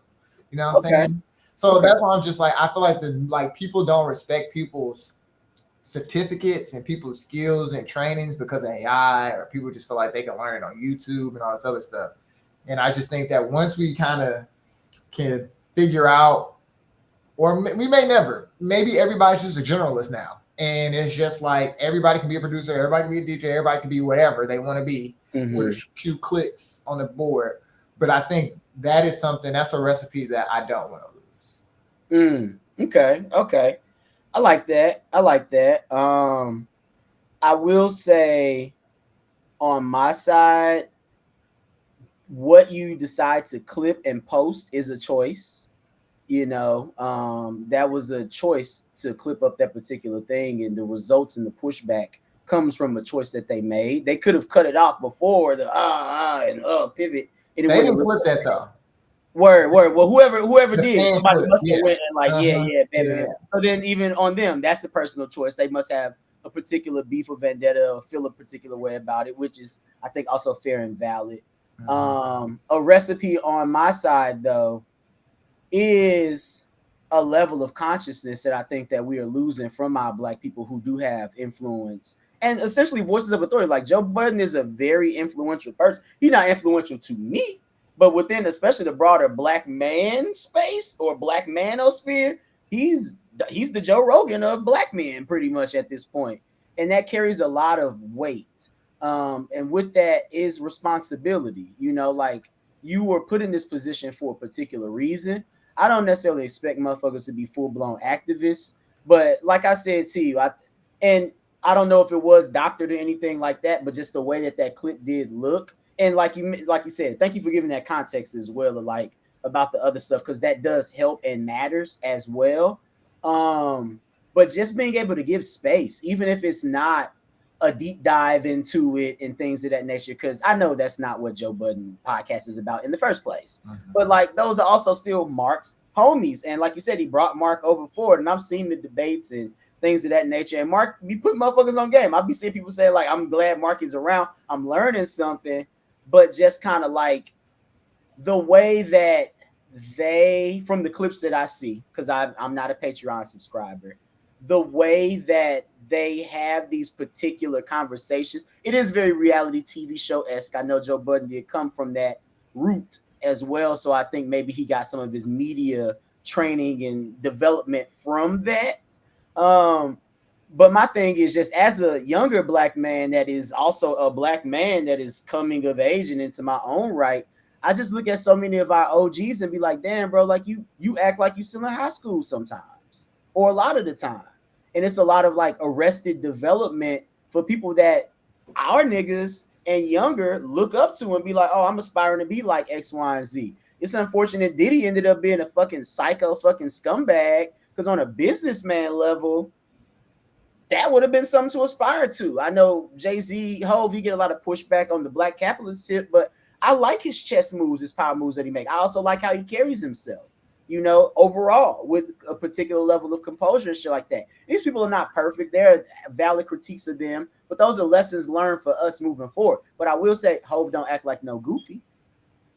You know what I'm saying? So that's why I'm just like, I feel like people don't respect people's certificates and people's skills and trainings because of AI, or people just feel like they can learn it on YouTube and all this other stuff. And I just think that once we kind of can figure out, or we may never, maybe everybody's just a generalist now. And it's just like everybody can be a producer, everybody can be a DJ, everybody can be whatever they want to be with a few clicks on the board. But I think that's a recipe that I don't want to lose. Okay. I like that. I will say on my side, what you decide to clip and post is a choice. You know, that was a choice to clip up that particular thing, and the results and the pushback comes from a choice that they made. They could have cut it off before the pivot. And they didn't clip that though. Word. Well, whoever did, somebody must have went and like, baby. So then even on them, that's a personal choice. They must have a particular beef or vendetta or feel a particular way about it, which is, I think, also fair and valid. A recipe on my side, though, is a level of consciousness that I think that we are losing from our Black people who do have influence and essentially voices of authority. Like, Joe Budden is a very influential person. He's not influential to me, but within especially the broader Black man space or Black manosphere, he's the Joe Rogan of Black men pretty much at this point. And that carries a lot of weight. And with that is responsibility. You know, like, you were put in this position for a particular reason. I don't necessarily expect motherfuckers to be full-blown activists, but like I said to you, I don't know if it was doctored or anything like that, but just the way that clip did look, and like you said, thank you for giving that context as well, like about the other stuff, because that does help and matters as well. But just being able to give space, even if it's not a deep dive into it and things of that nature, because I know that's not what Joe Budden podcast is about in the first place. But like those are also still Mark's homies, and like you said, he brought Mark over forward, and I've seen the debates and things of that nature, and Mark be putting motherfuckers on game. I'll be seeing people say like, I'm glad Mark is around, I'm learning something, but just kind of like the way that they, from the clips that I see, because I'm not a Patreon subscriber, the way that they have these particular conversations, it is very reality TV show-esque. I know Joe Budden did come from that route as well, so I think maybe he got some of his media training and development from that. But my thing is, just as a younger black man that is also a black man that is coming of age and into my own right, I just look at so many of our OGs and be like, damn, bro, like you act like you still in high school sometimes, or a lot of the time. And it's a lot of like arrested development for people that our niggas and younger look up to and be like, oh, I'm aspiring to be like X, Y, and Z. It's unfortunate Diddy ended up being a fucking psycho fucking scumbag, because on a businessman level, that would have been something to aspire to. I know Jay-Z, Hov, he get a lot of pushback on the black capitalist tip, but I like his chess moves, his power moves that he make. I also like how he carries himself, you know, overall with a particular level of composure and shit like that. These people are not perfect. There are valid critiques of them, but those are lessons learned for us moving forward. But I will say, Hov don't act like no goofy.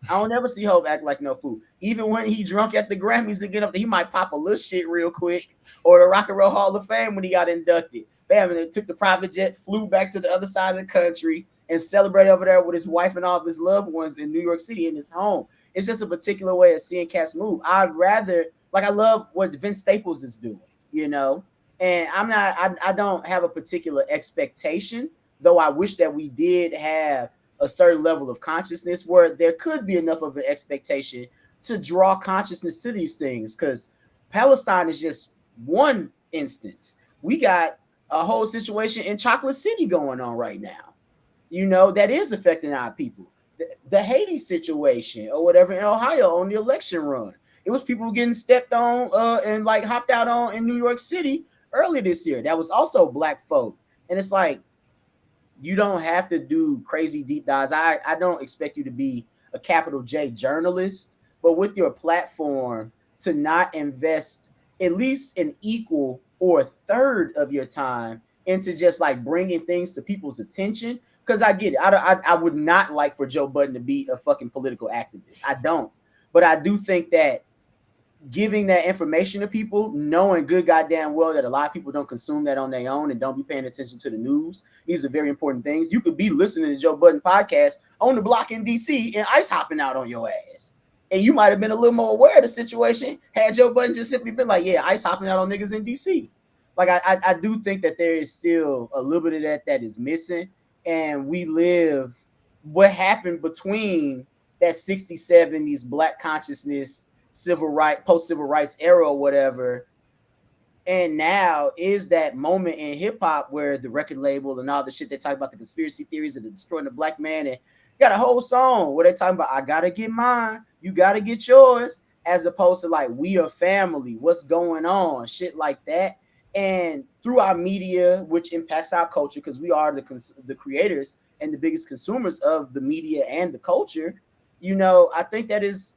I don't ever see Hov act like no fool. Even when he drunk at the Grammys and get up there, he might pop a little shit real quick, or the Rock and Roll Hall of Fame when he got inducted. Bam, and then took the private jet, flew back to the other side of the country, and celebrated over there with his wife and all of his loved ones in New York City in his home. It's just a particular way of seeing cats move. I'd rather, like, I love what Vince Staples is doing, you know, and I don't have a particular expectation, though I wish that we did have a certain level of consciousness where there could be enough of an expectation to draw consciousness to these things, because Palestine is just one instance. We got a whole situation in Chocolate City going on right now, you know, that is affecting our people. The Haiti situation or whatever in Ohio on the election run, it was people getting stepped on and like hopped out on in New York City earlier this year. That was also black folk. And it's like, you don't have to do crazy deep dives. I don't expect you to be a capital J journalist, but with your platform to not invest at least an equal or a third of your time into just like bringing things to people's attention. Because I get it. I would not like for Joe Budden to be a fucking political activist. I don't. But I do think that giving that information to people, knowing good goddamn well that a lot of people don't consume that on their own and don't be paying attention to the news, these are very important things. You could be listening to Joe Budden podcast on the block in DC and ice hopping out on your ass. And you might have been a little more aware of the situation had Joe Budden just simply been like, yeah, ice hopping out on niggas in DC. Like, I do think that there is still a little bit of that is missing. And we live what happened between that 60s, 70s black consciousness, civil right, post-civil rights era or whatever. And now is that moment in hip hop where the record label and all the shit they talk about the conspiracy theories of destroying the black man, and got a whole song where they talking about, I gotta get mine, you gotta get yours, as opposed to like, we are family, what's going on, shit like that. And through our media, which impacts our culture, because we are the creators and the biggest consumers of the media and the culture, you know, I think that it's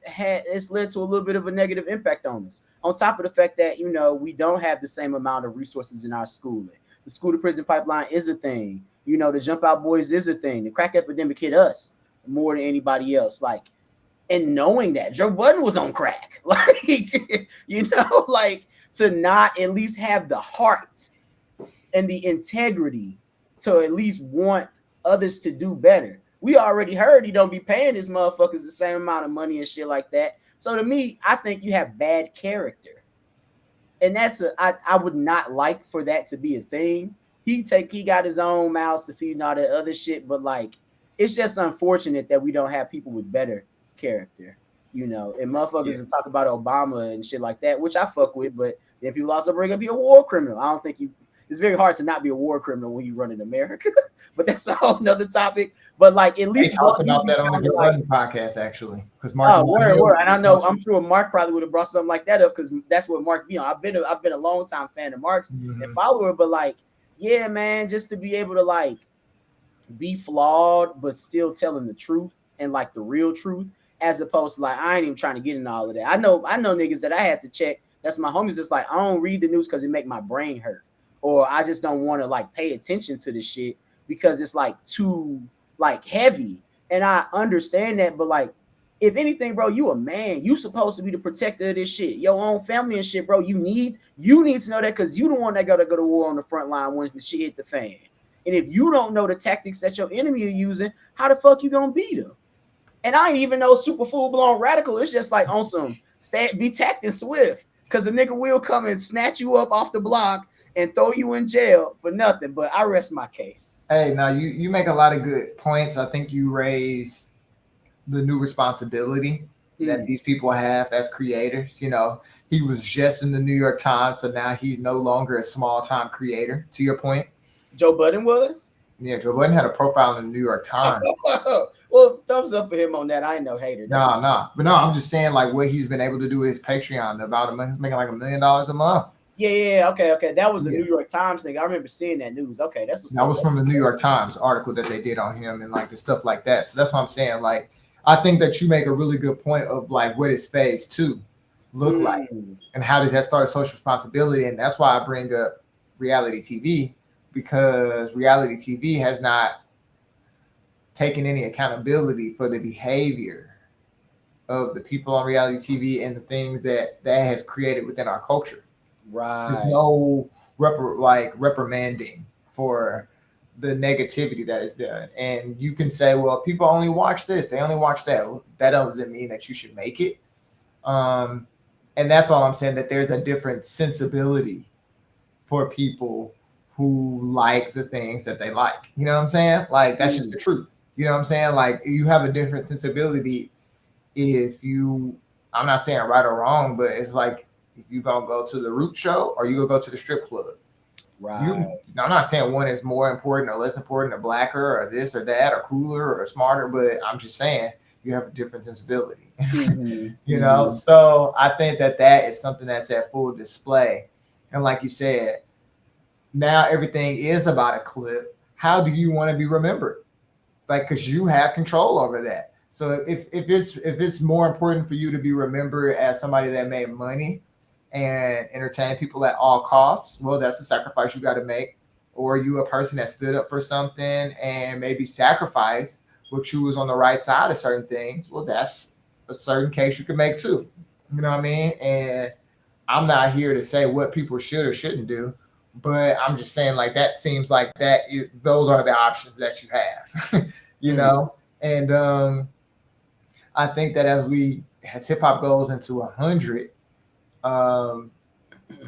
led to a little bit of a negative impact on us. On top of the fact that, you know, we don't have the same amount of resources in our schooling. The school to prison pipeline is a thing. You know, the jump out boys is a thing. The crack epidemic hit us more than anybody else. Like, and knowing that Joe Budden was on crack, like, you know, like, to not at least have the heart and the integrity to at least want others to do better. We already heard he don't be paying his motherfuckers the same amount of money and shit like that. So to me, I think you have bad character. And that's I would not like for that to be a thing. He got his own mouths to feed and all that other shit, but like, it's just unfortunate that we don't have people with better character. You know, and motherfuckers that talk about Obama and shit like that, which I fuck with, but then people also bring up, be a war criminal. I don't think it's very hard to not be a war criminal when you run in America, but that's a whole nother topic. But like, at least talk about that on the Budden podcast, actually, because Mark. Word. And I know, I'm sure Mark probably would have brought something like that up, because that's what Mark, you know, I've been a long time fan of Mark's and follower, but like, yeah, man, just to be able to like be flawed but still telling the truth and like the real truth, as opposed to like I ain't even trying to get in all of that. I know niggas that I had to check. That's my homies. It's like I don't read the news because it make my brain hurt, or I just don't want to like pay attention to the shit because it's like too like heavy. And I understand that, but like if anything, bro, you a man. You supposed to be the protector of this shit. Your own family and shit, bro. You need to know that because you the one that gotta go to war on the front line once the shit hit the fan. And if you don't know the tactics that your enemy are using, how the fuck you gonna beat them? And I ain't even know super full blown radical. It's just like on some be tacting swift because the nigga will come and snatch you up off the block and throw you in jail for nothing. But I rest my case. Hey, now you make a lot of good points. I think you raised the new responsibility that these people have as creators. You know, he was just in the New York Times, so now he's no longer a small time creator. To your point, Joe Budden was. Yeah, Joe Budden had a profile in the New York Times. Well, thumbs up for him on that. I ain't no hater. Nah. But no, I'm just saying like what he's been able to do with his Patreon. About he's making like $1 million a month. Yeah. Okay. That was the New York Times thing. I remember seeing that news. Okay, that was from the New York Times article that they did on him and like the stuff like that. So that's what I'm saying. Like, I think that you make a really good point of like what is phase 2 look like and how does that start social responsibility. And that's why I bring up reality TV, because reality TV has not taken any accountability for the behavior of the people on reality TV and the things that has created within our culture. Right. There's no reprimanding for the negativity that is done. And you can say, well, people only watch this, they only watch that. Well, that doesn't mean that you should make it. And that's all I'm saying, that there's a different sensibility for people who like the things that they like. You know what I'm saying? Like, that's just the truth. You know what I'm saying? Like, you have a different sensibility if you, I'm not saying right or wrong, but it's like if you gonna go to the Root show or you gonna go to the strip club. Right. I'm not saying one is more important or less important or blacker or this or that or cooler or smarter, but I'm just saying you have a different sensibility. You know? So I think that is something that's at full display. And like you said, now everything is about a clip. How do you want to be remembered? Like, because you have control over that. So if it's more important for you to be remembered as somebody that made money and entertain people at all costs, well, that's a sacrifice you got to make. Or you a person that stood up for something and maybe sacrificed, but you was on the right side of certain things. Well, that's a certain case you can make too. You know what I mean? And I'm not here to say what people should or shouldn't do, but I'm just saying like that seems like those are the options that you have. You know? And I think that as hip hop goes into 100,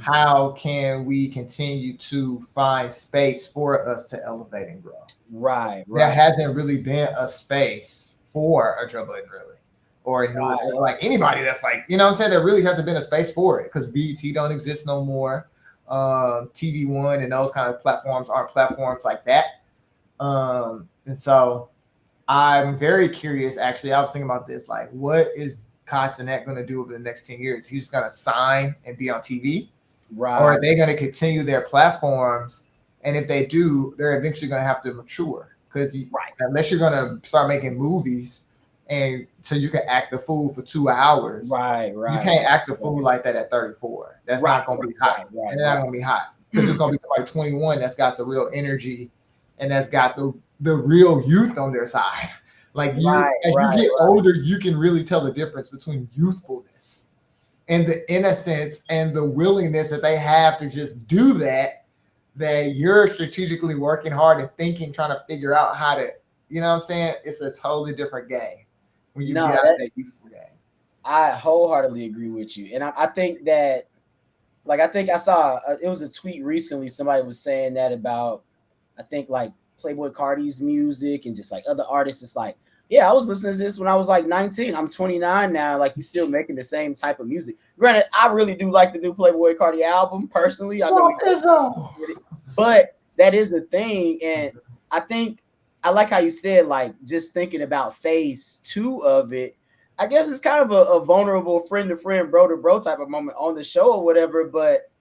how can we continue to find space for us to elevate and grow? Right. There hasn't really been a space for a Joe Budden, really, or like anybody that's like, you know what I'm saying? There really hasn't been a space for it because BET don't exist no more. TV One and those kind of platforms aren't platforms like that. And so I'm very curious, actually. I was thinking about this, like, what is Castanet going to do over the next 10 years? He's going to sign and be on TV? Right. Or are they going to continue their platforms? And if they do, they're eventually going to have to mature. Because unless you're going to start making movies and so you can act the fool for 2 hours. Right. You can't act the fool like that at 34. That's not going to be hot. And it's not going to be hot. Because it's going to be somebody 21 that's got the real energy and that's got the real youth on their side. Like as you get older, you can really tell the difference between youthfulness and the innocence and the willingness that they have to just do that you're strategically working hard and thinking, trying to figure out how to, you know what I'm saying? It's a totally different game when you get out of that youthful game. I wholeheartedly agree with you. And I think that, like, I think I saw, it was a tweet recently, somebody was saying that about, I think like Playboy Cardi's music and just like other artists. It's like, yeah, I was listening to this when I was like 19. I'm 29 now. Like, you're still making the same type of music. Granted, I really do like the new Playboy Cardi album personally. But that is a thing. And I think I like how you said, like, just thinking about phase 2 of it. I guess it's kind of a vulnerable friend to friend, bro to bro type of moment on the show or whatever. But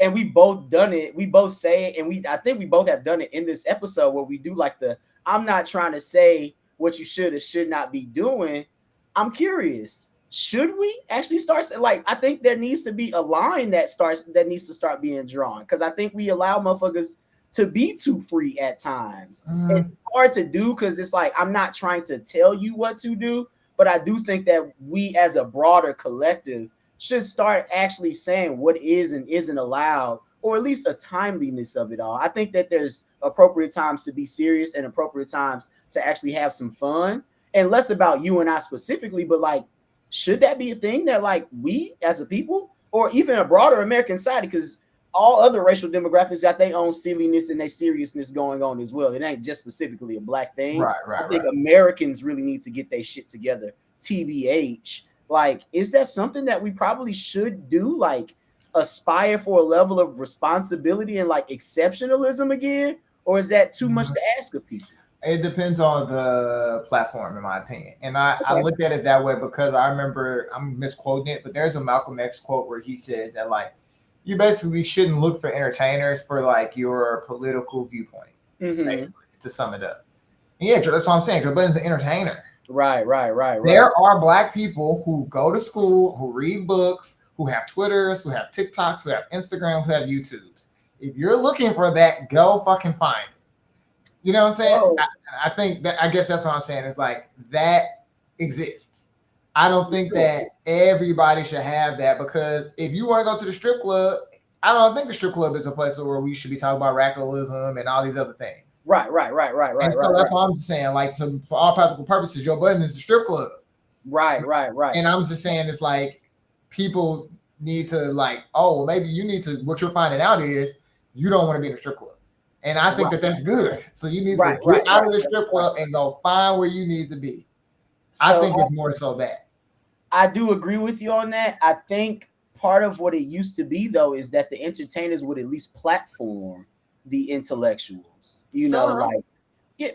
and we both done it. We both say it, and I think we both have done it in this episode where we do like I'm not trying to say what you should or should not be doing. I'm curious. Should we actually start like I think there needs to be a line that needs to start being drawn, because I think we allow motherfuckers to be too free at times. It's hard to do because it's like I'm not trying to tell you what to do, but I do think that we as a broader collective should start actually saying what is and isn't allowed, or at least a timeliness of it all. I think that there's appropriate times to be serious and appropriate times to actually have some fun, and less about you and I specifically, but like, should that be a thing that like we as a people, or even a broader American society, because all other racial demographics got their own silliness and their seriousness going on as well. It ain't just specifically a black thing. Right. I think Americans really need to get their shit together. TBH. Like, is that something that we probably should do? Like, aspire for a level of responsibility and like exceptionalism again? Or is that too much to ask of people? It depends on the platform, in my opinion. And I look at it that way because I remember, I'm misquoting it, but there's a Malcolm X quote where he says that like, you basically shouldn't look for entertainers for like your political viewpoint, basically, to sum it up. And yeah, that's what I'm saying. Joe Budden's an entertainer. Right. There are black people who go to school, who read books, who have Twitters, who have TikToks, who have Instagrams, who have YouTubes. If you're looking for that, go fucking find it. You know what I'm saying? So, I think that, I guess that's what I'm saying. It's like that exists. I don't think that everybody should have that, because if you want to go to the strip club, I don't think the strip club is a place where we should be talking about radicalism and all these other things. Right. And so that's what I'm just saying. Like, for all practical purposes, Joe Budden is the strip club. Right. And I'm just saying, it's like people need to like, oh, maybe you need to. What you're finding out is you don't want to be in a strip club. And I think that that's good. So you need to get out of the strip club and go find where you need to be. So I think it's more so that. I do agree with you on that. I think part of what it used to be, though, is that the entertainers would at least platform the intellectuals. You know, like, yeah,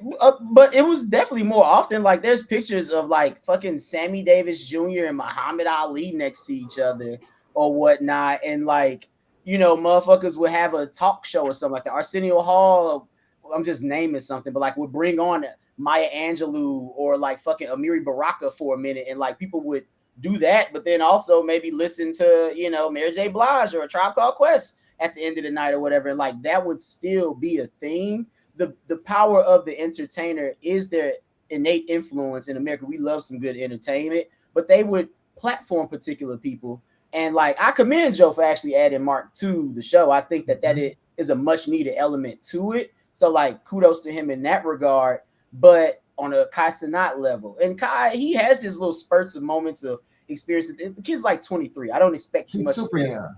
but it was definitely more often. Like, there's pictures of like fucking Sammy Davis Jr. and Muhammad Ali next to each other or whatnot, and like, you know, motherfuckers would have a talk show or something like that. Arsenio Hall, I'm just naming something, but like would bring on Maya Angelou or like fucking Amiri Baraka for a minute, and like people would do that, but then also maybe listen to, you know, Mary J. Blige or A Tribe Called Quest at the end of the night or whatever. And like that would still be a thing. The power of the entertainer is their innate influence in America. We love some good entertainment, but they would platform particular people. And like, I commend Joe for actually adding Mark to the show. I think that it is a much needed element to it. So like, kudos to him in that regard, but on a Kai Cenat level. And Kai, he has his little spurts of moments of experience. The kid's like 23. I don't expect too much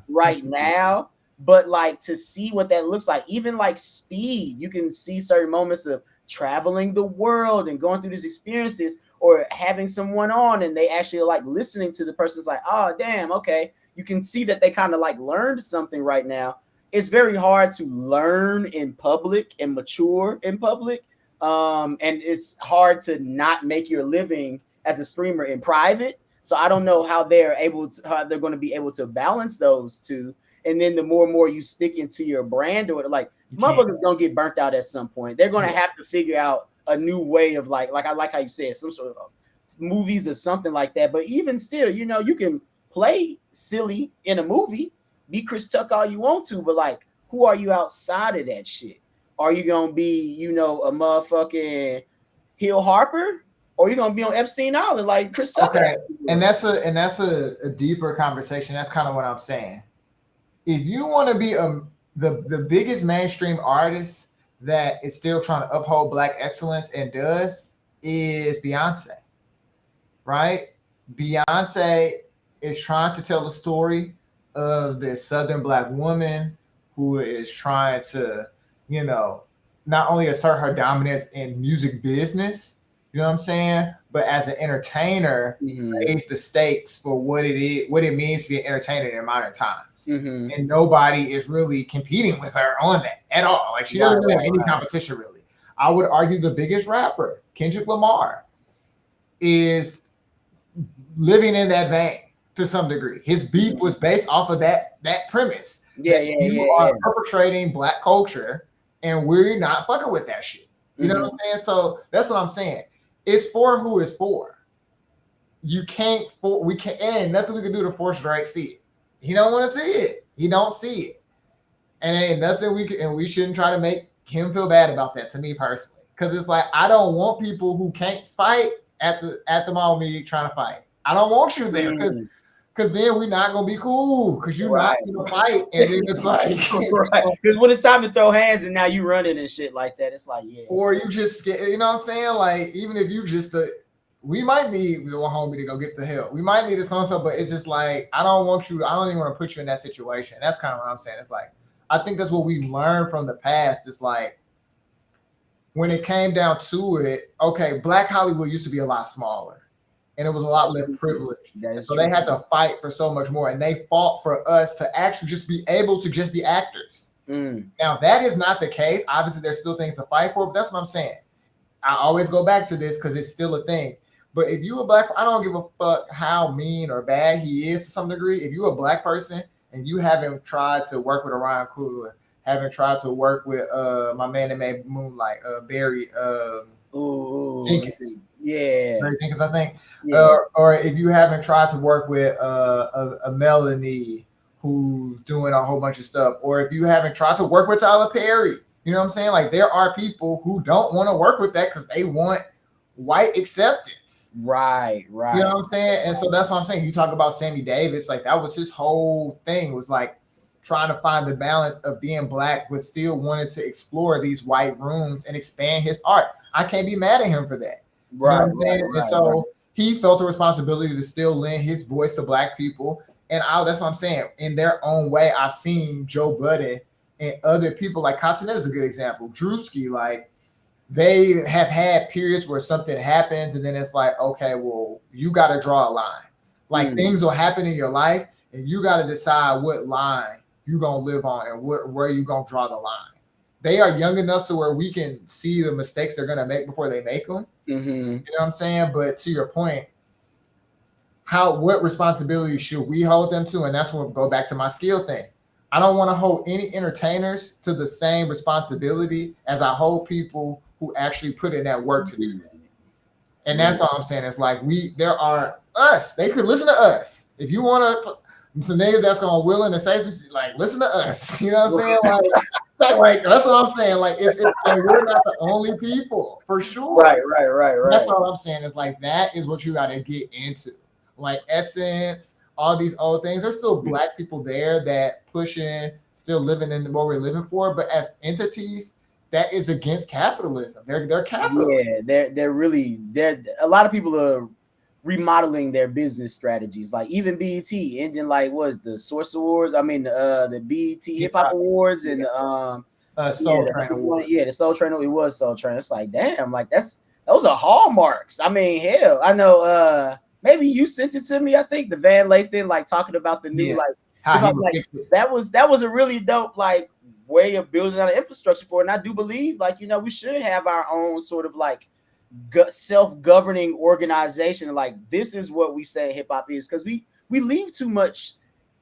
right now, but like to see what that looks like, even like Speed, you can see certain moments of traveling the world and going through these experiences, or having someone on and they actually are like listening to the person's like, oh damn, okay. You can see that they kind of like learned something right now. It's very hard to learn in public and mature in public. And it's hard to not make your living as a streamer in private. So I don't know how they're going to be able to balance those two. And then the more and more you stick into your brand, or like motherfuckers gonna get burnt out at some point. They're gonna have to figure out a new way of like I like how you said, some sort of movies or something like that. But even still, you know, you can play silly in a movie, be Chris Tuck all you want to, but like, who are you outside of that shit? Are you gonna be, you know, a motherfucking Hill Harper, or are you gonna be on Epstein Island like Chris Tucker? Okay, and that's a deeper conversation. That's kind of what I'm saying. If you want to be the biggest mainstream artist that is still trying to uphold Black excellence and does, is Beyonce, right? Beyonce is trying to tell the story of this Southern Black woman who is trying to, you know, not only assert her dominance in music business, you know what I'm saying, but as an entertainer, raise the stakes for what it means to be an entertainer in modern times. And nobody is really competing with her on that at all. Like, she doesn't really have any competition, really. I would argue the biggest rapper, Kendrick Lamar, is living in that vein to some degree. His beef was based off of that premise. You are perpetrating Black culture, and we're not fucking with that shit. You know what I'm saying? So that's what I'm saying. It's for who it's for. We can't, and nothing we can do to force Drake see it. He don't want to see it. He don't see it. And ain't nothing we can, and we shouldn't try to make him feel bad about that, to me personally. Because it's like, I don't want people who can't fight at the mall me trying to fight. I don't want you there because then we're not gonna be cool because you're not gonna fight. And then it's like, because when it's time to throw hands and now you running and shit like that, it's like, or you just get, you know what I'm saying? Like, even if you just we might need your homie to go get the help. We might need it so, but it's just like, I don't even want to put you in that situation. That's kind of what I'm saying. It's like, I think that's what we learned from the past. It's like, when it came down to it, okay, Black Hollywood used to be a lot smaller and it was a lot less privileged. So they had to fight for so much more, and they fought for us to actually just be able to just be actors. Now, that is not the case. Obviously, there's still things to fight for, but that's what I'm saying. I always go back to this because it's still a thing. But if you a Black, I don't give a fuck how mean or bad he is to some degree. If you a Black person and you haven't tried to work with Orion Coogler, haven't tried to work with my man that made Moonlight, Barry Jenkins. Barry Jenkins, I think. Or if you haven't tried to work with a Melanie who's doing a whole bunch of stuff, or if you haven't tried to work with Tyler Perry, you know what I'm saying? Like, there are people who don't want to work with that because they want white acceptance. Right. You know what I'm saying? And so that's what I'm saying. You talk about Sammy Davis, like that was his whole thing, was like trying to find the balance of being Black but still wanted to explore these white rooms and expand his art. I can't be mad at him for that. You know what I'm saying? And so he felt a responsibility to still lend his voice to Black people. And that's what I'm saying. In their own way, I've seen Joe Budden and other people, like Castanet is a good example. Drewski, like, they have had periods where something happens and then it's like, okay, well, you got to draw a line. Like, things will happen in your life and you got to decide what line you're going to live on and where you're going to draw the line. They are young enough to where we can see the mistakes they're going to make before they make them. You know what I'm saying? But to your point, what responsibility should we hold them to? And that's what go back to my skill thing. I don't want to hold any entertainers to the same responsibility as I hold people who actually put in that work to do that. And that's all I'm saying. It's like, there are us. They could listen to us. If you want to, some niggas that's going to willing to say, like, listen to us. You know what I'm saying? Like that's what I'm saying. Like, and we're not the only people, for sure. Right. That's all I'm saying. It's like, that is what you got to get into. Like Essence, all these old things. There's still Black people there that pushing, still living in what we're living for. But as entities, that is against capitalism. They're capitalists. Yeah, they're a lot of people are remodeling their business strategies. Like even BET ending like the Source Awards. I mean the BET Hip Hop Awards and Soul Train Awards. Yeah, the Soul Train. It was Soul Train. It's like, damn, like those are hallmarks. I mean, hell, I know. Maybe you sent it to me. I think the Van Lathan, like talking about the new that was a really dope like way of building out an infrastructure for it. And I do believe, like, you know, we should have our own sort of like self-governing organization. Like, this is what we say hip hop is, because we leave too much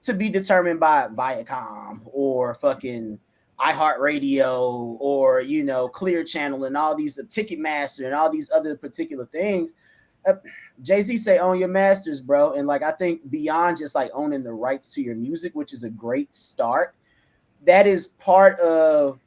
to be determined by Viacom or fucking iHeartRadio or, you know, Clear Channel and all these Ticketmaster and all these other particular things. Jay-Z say own your masters, bro. And like, I think beyond just like owning the rights to your music, which is a great start, that is part of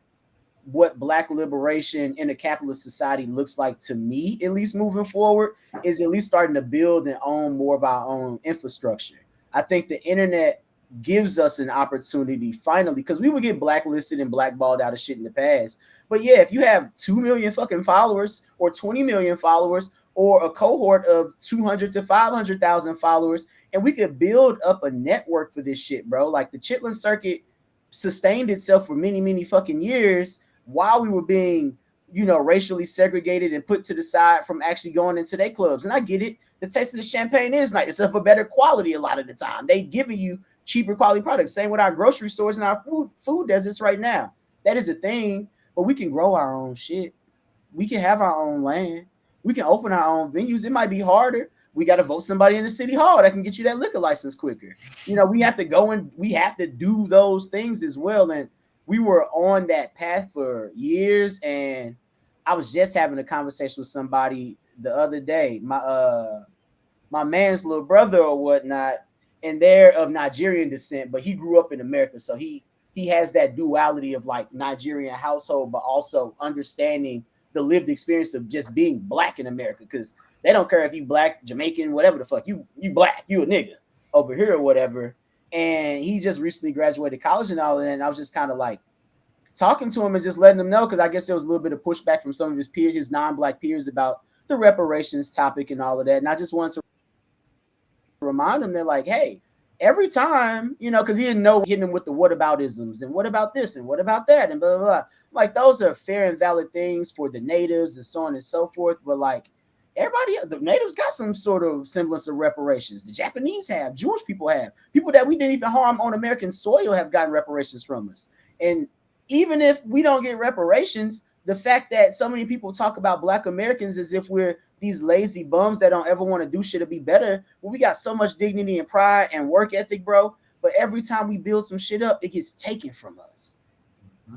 what Black liberation in a capitalist society looks like to me, at least moving forward, is at least starting to build and own more of our own infrastructure. I think the internet gives us an opportunity finally, because we would get blacklisted and blackballed out of shit in the past. But yeah, if you have 2 million fucking followers or 20 million followers or a cohort of 200 to 500,000 followers, and we could build up a network for this shit, bro. Like the Chitlin circuit sustained itself for many, many fucking years while we were being, you know, racially segregated and put to the side from actually going into their clubs. And I get it. The taste of the champagne is nice. It's of a better quality a lot of the time. They giving you cheaper quality products. Same with our grocery stores and our food deserts right now. That is a thing, but we can grow our own shit. We can have our own land. We can open our own venues. It might be harder. We got to vote somebody in the city hall that can get you that liquor license quicker. We have to go and we have to do those things as well. And we were on that path for years. And I was just having a conversation with somebody the other day, my man's little brother or whatnot, and they're of Nigerian descent, but he grew up in America. So he has that duality of like Nigerian household, but also understanding the lived experience of just being black in America. Because they don't care if you black, Jamaican, whatever the fuck, you black, you a nigga over here or whatever. And he just recently graduated college and all that. And I was just kind of like talking to him and just letting him know, because I guess there was a little bit of pushback from some of his peers, his non-black peers, about the reparations topic and all of that. And I just wanted to remind him, they're like, hey, every time, because he didn't know, hitting him with the whataboutisms and what about this and what about that and blah, blah, blah. Like, those are fair and valid things for the natives and so on and so forth. But like, everybody, the natives got some sort of semblance of reparations. The Japanese have, Jewish people have, people that we didn't even harm on American soil have gotten reparations from us. And even if we don't get reparations, the fact that so many people talk about Black Americans as if we're these lazy bums that don't ever want to do shit to be better, well, we got so much dignity and pride and work ethic, bro. But every time we build some shit up, it gets taken from us.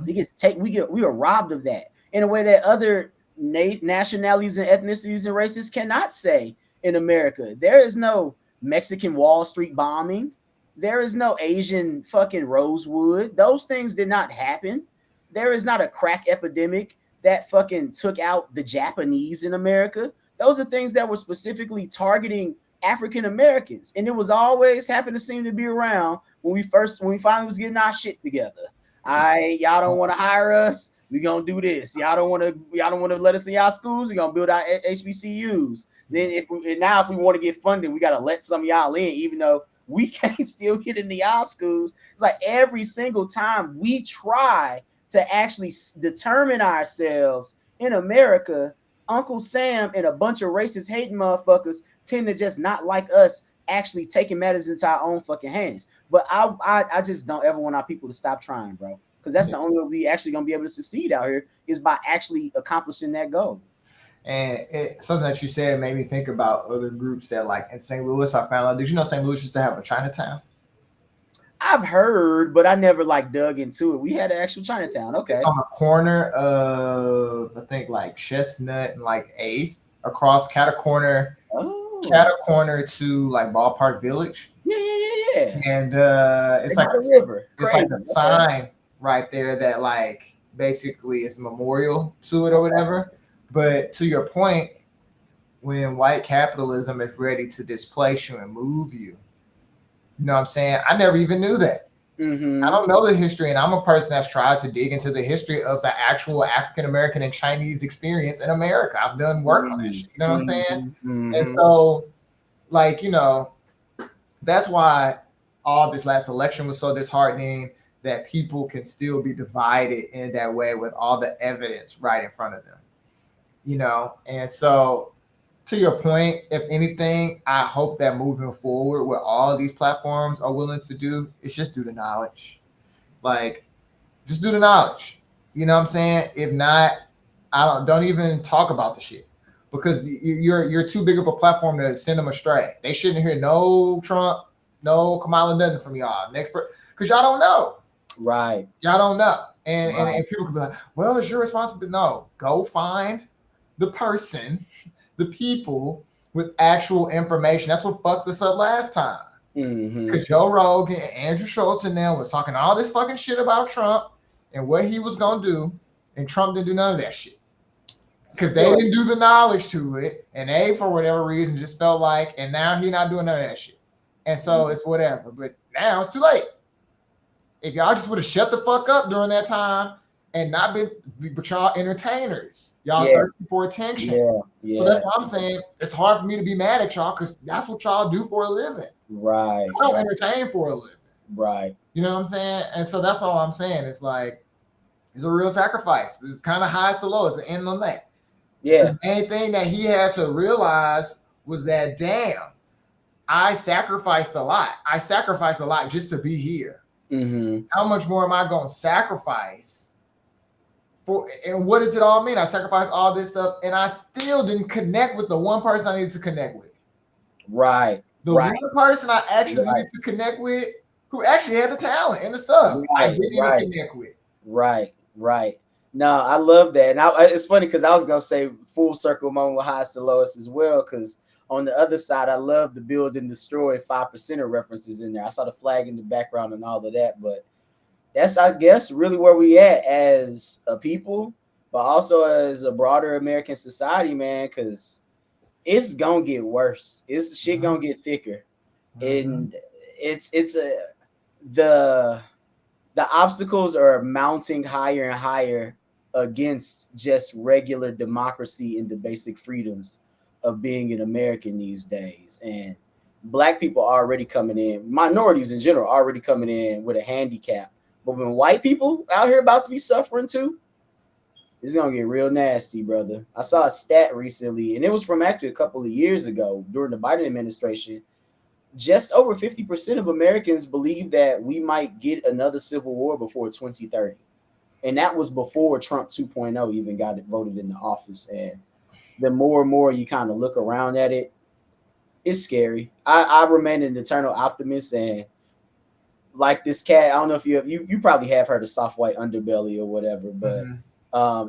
It gets taken. We are robbed of that in a way that other nationalities and ethnicities and races cannot say in America. There is no Mexican Wall Street bombing. There is no Asian fucking Rosewood. Those things did not happen. There is not a crack epidemic that fucking took out the Japanese in America. Those are things that were specifically targeting African Americans. And it was always happened to seem to be around when we finally was getting our shit together. Y'all don't want to hire us. We're gonna do this. Y'all don't want to let us in y'all schools. We're gonna build our HBCUs. Then if we want to get funding, we gotta let some of y'all in, even though we can't still get into y'all schools. It's like every single time we try to actually determine ourselves in America, Uncle Sam and a bunch of racist hating motherfuckers tend to just not like us actually taking matters into our own fucking hands. But I just don't ever want our people to stop trying, bro. Because that's the only way we actually gonna be able to succeed out here is by actually accomplishing that goal. And something that you said made me think about other groups that, like in St. Louis, I found out. Did you know St. Louis used to have a Chinatown? I've heard, but I never like dug into it. We had an actual Chinatown. Okay. It's on the corner of, I think, like Chestnut and like 8th, across Cattle Corner to like Ballpark Village. Yeah. And it's like a river. It's like a sign right there that like basically is memorial to it or whatever. But to your point, when white capitalism is ready to displace you and move you, you know what I'm saying? I never even knew that. Mm-hmm. I don't know the history, and I'm a person that's tried to dig into the history of the actual African American and Chinese experience in America. I've done work on that shit. You know what I'm saying? Mm-hmm. And so, like, that's why all this last election was so disheartening, that people can still be divided in that way with all the evidence right in front of them. And so, to your point, if anything, I hope that moving forward, what all of these platforms are willing to do is just do the knowledge. Like, just do the knowledge. You know what I'm saying? If not, don't even talk about the shit, because you're too big of a platform to send them astray. They shouldn't hear no Trump, no Kamala, nothing from y'all. Because y'all don't know. Right. Y'all don't know. And people can be like, well, it's your responsibility. No, go find the person, the people with actual information. That's what fucked us up last time. Because Joe Rogan and Andrew Schultz and them was talking all this fucking shit about Trump and what he was going to do. And Trump didn't do none of that shit. Because they didn't do the knowledge to it. And they, for whatever reason, just felt like, and now he's not doing none of that shit. And so it's whatever. But now it's too late. If y'all just would have shut the fuck up during that time and not been, but y'all entertainers. Y'all thirsty for attention. Yeah. So that's why I'm saying it's hard for me to be mad at y'all, because that's what y'all do for a living. Right. I don't entertain for a living. Right. You know what I'm saying? And so that's all I'm saying. It's like, it's a real sacrifice. It's kind of highs to lows, the end on that. Yeah. The main thing that he had to realize was that, damn, I sacrificed a lot. I sacrificed a lot just to be here. Mm-hmm. How much more am I going to sacrifice and what does it all mean? I sacrificed all this stuff, and I still didn't connect with the one person I needed to connect with. Right. The one person I actually needed to connect with, who actually had the talent and the stuff, I didn't even connect with. Right. No, I love that, and it's funny because I was gonna say full circle moment with Highs to Lowest as well, because on the other side, I love the Build and Destroy 5%er references in there. I saw the flag in the background and all of that, but that's, I guess, really where we at as a people, but also as a broader American society, man, because it's gonna get worse. It's shit gonna get thicker, and the obstacles are mounting higher and higher against just regular democracy and the basic freedoms of being an American these days. And Black people are already coming in, minorities in general already coming in with a handicap. But when white people out here about to be suffering too, it's gonna get real nasty, brother. I saw a stat recently, and it was from actually a couple of years ago during the Biden administration. Just over 50% of Americans believe that we might get another civil war before 2030. And that was before Trump 2.0 even got voted into office. And the more and more you kind of look around at it, it's scary. I remain an eternal optimist, and like this cat, I don't know if you probably have heard of Soft White Underbelly or whatever, but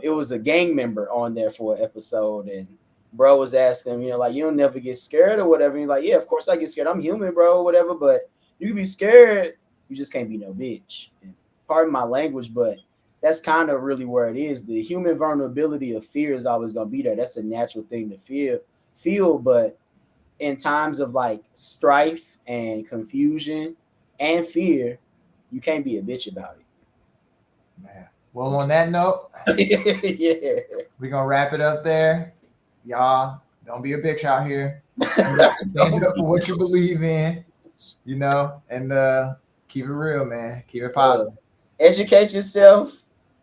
it was a gang member on there for an episode, and bro was asking him, like, you don't never get scared or whatever. And he's like, yeah, of course I get scared. I'm human, bro, or whatever, but you can be scared. You just can't be no bitch. And pardon my language, but that's kind of really where it is. The human vulnerability of fear is always going to be there. That's a natural thing to feel, but in times of like strife and confusion and fear, you can't be a bitch about it. Man. Well, on that note, yeah, we're going to wrap it up there. Y'all, don't be a bitch out here. Stand up for what you believe in, and keep it real, man. Keep it positive. Educate yourself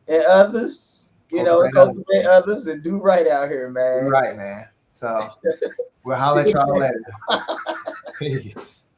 and others, cultivate others, and do right out here, man. Do right, man. So we'll holler at y'all later. Peace.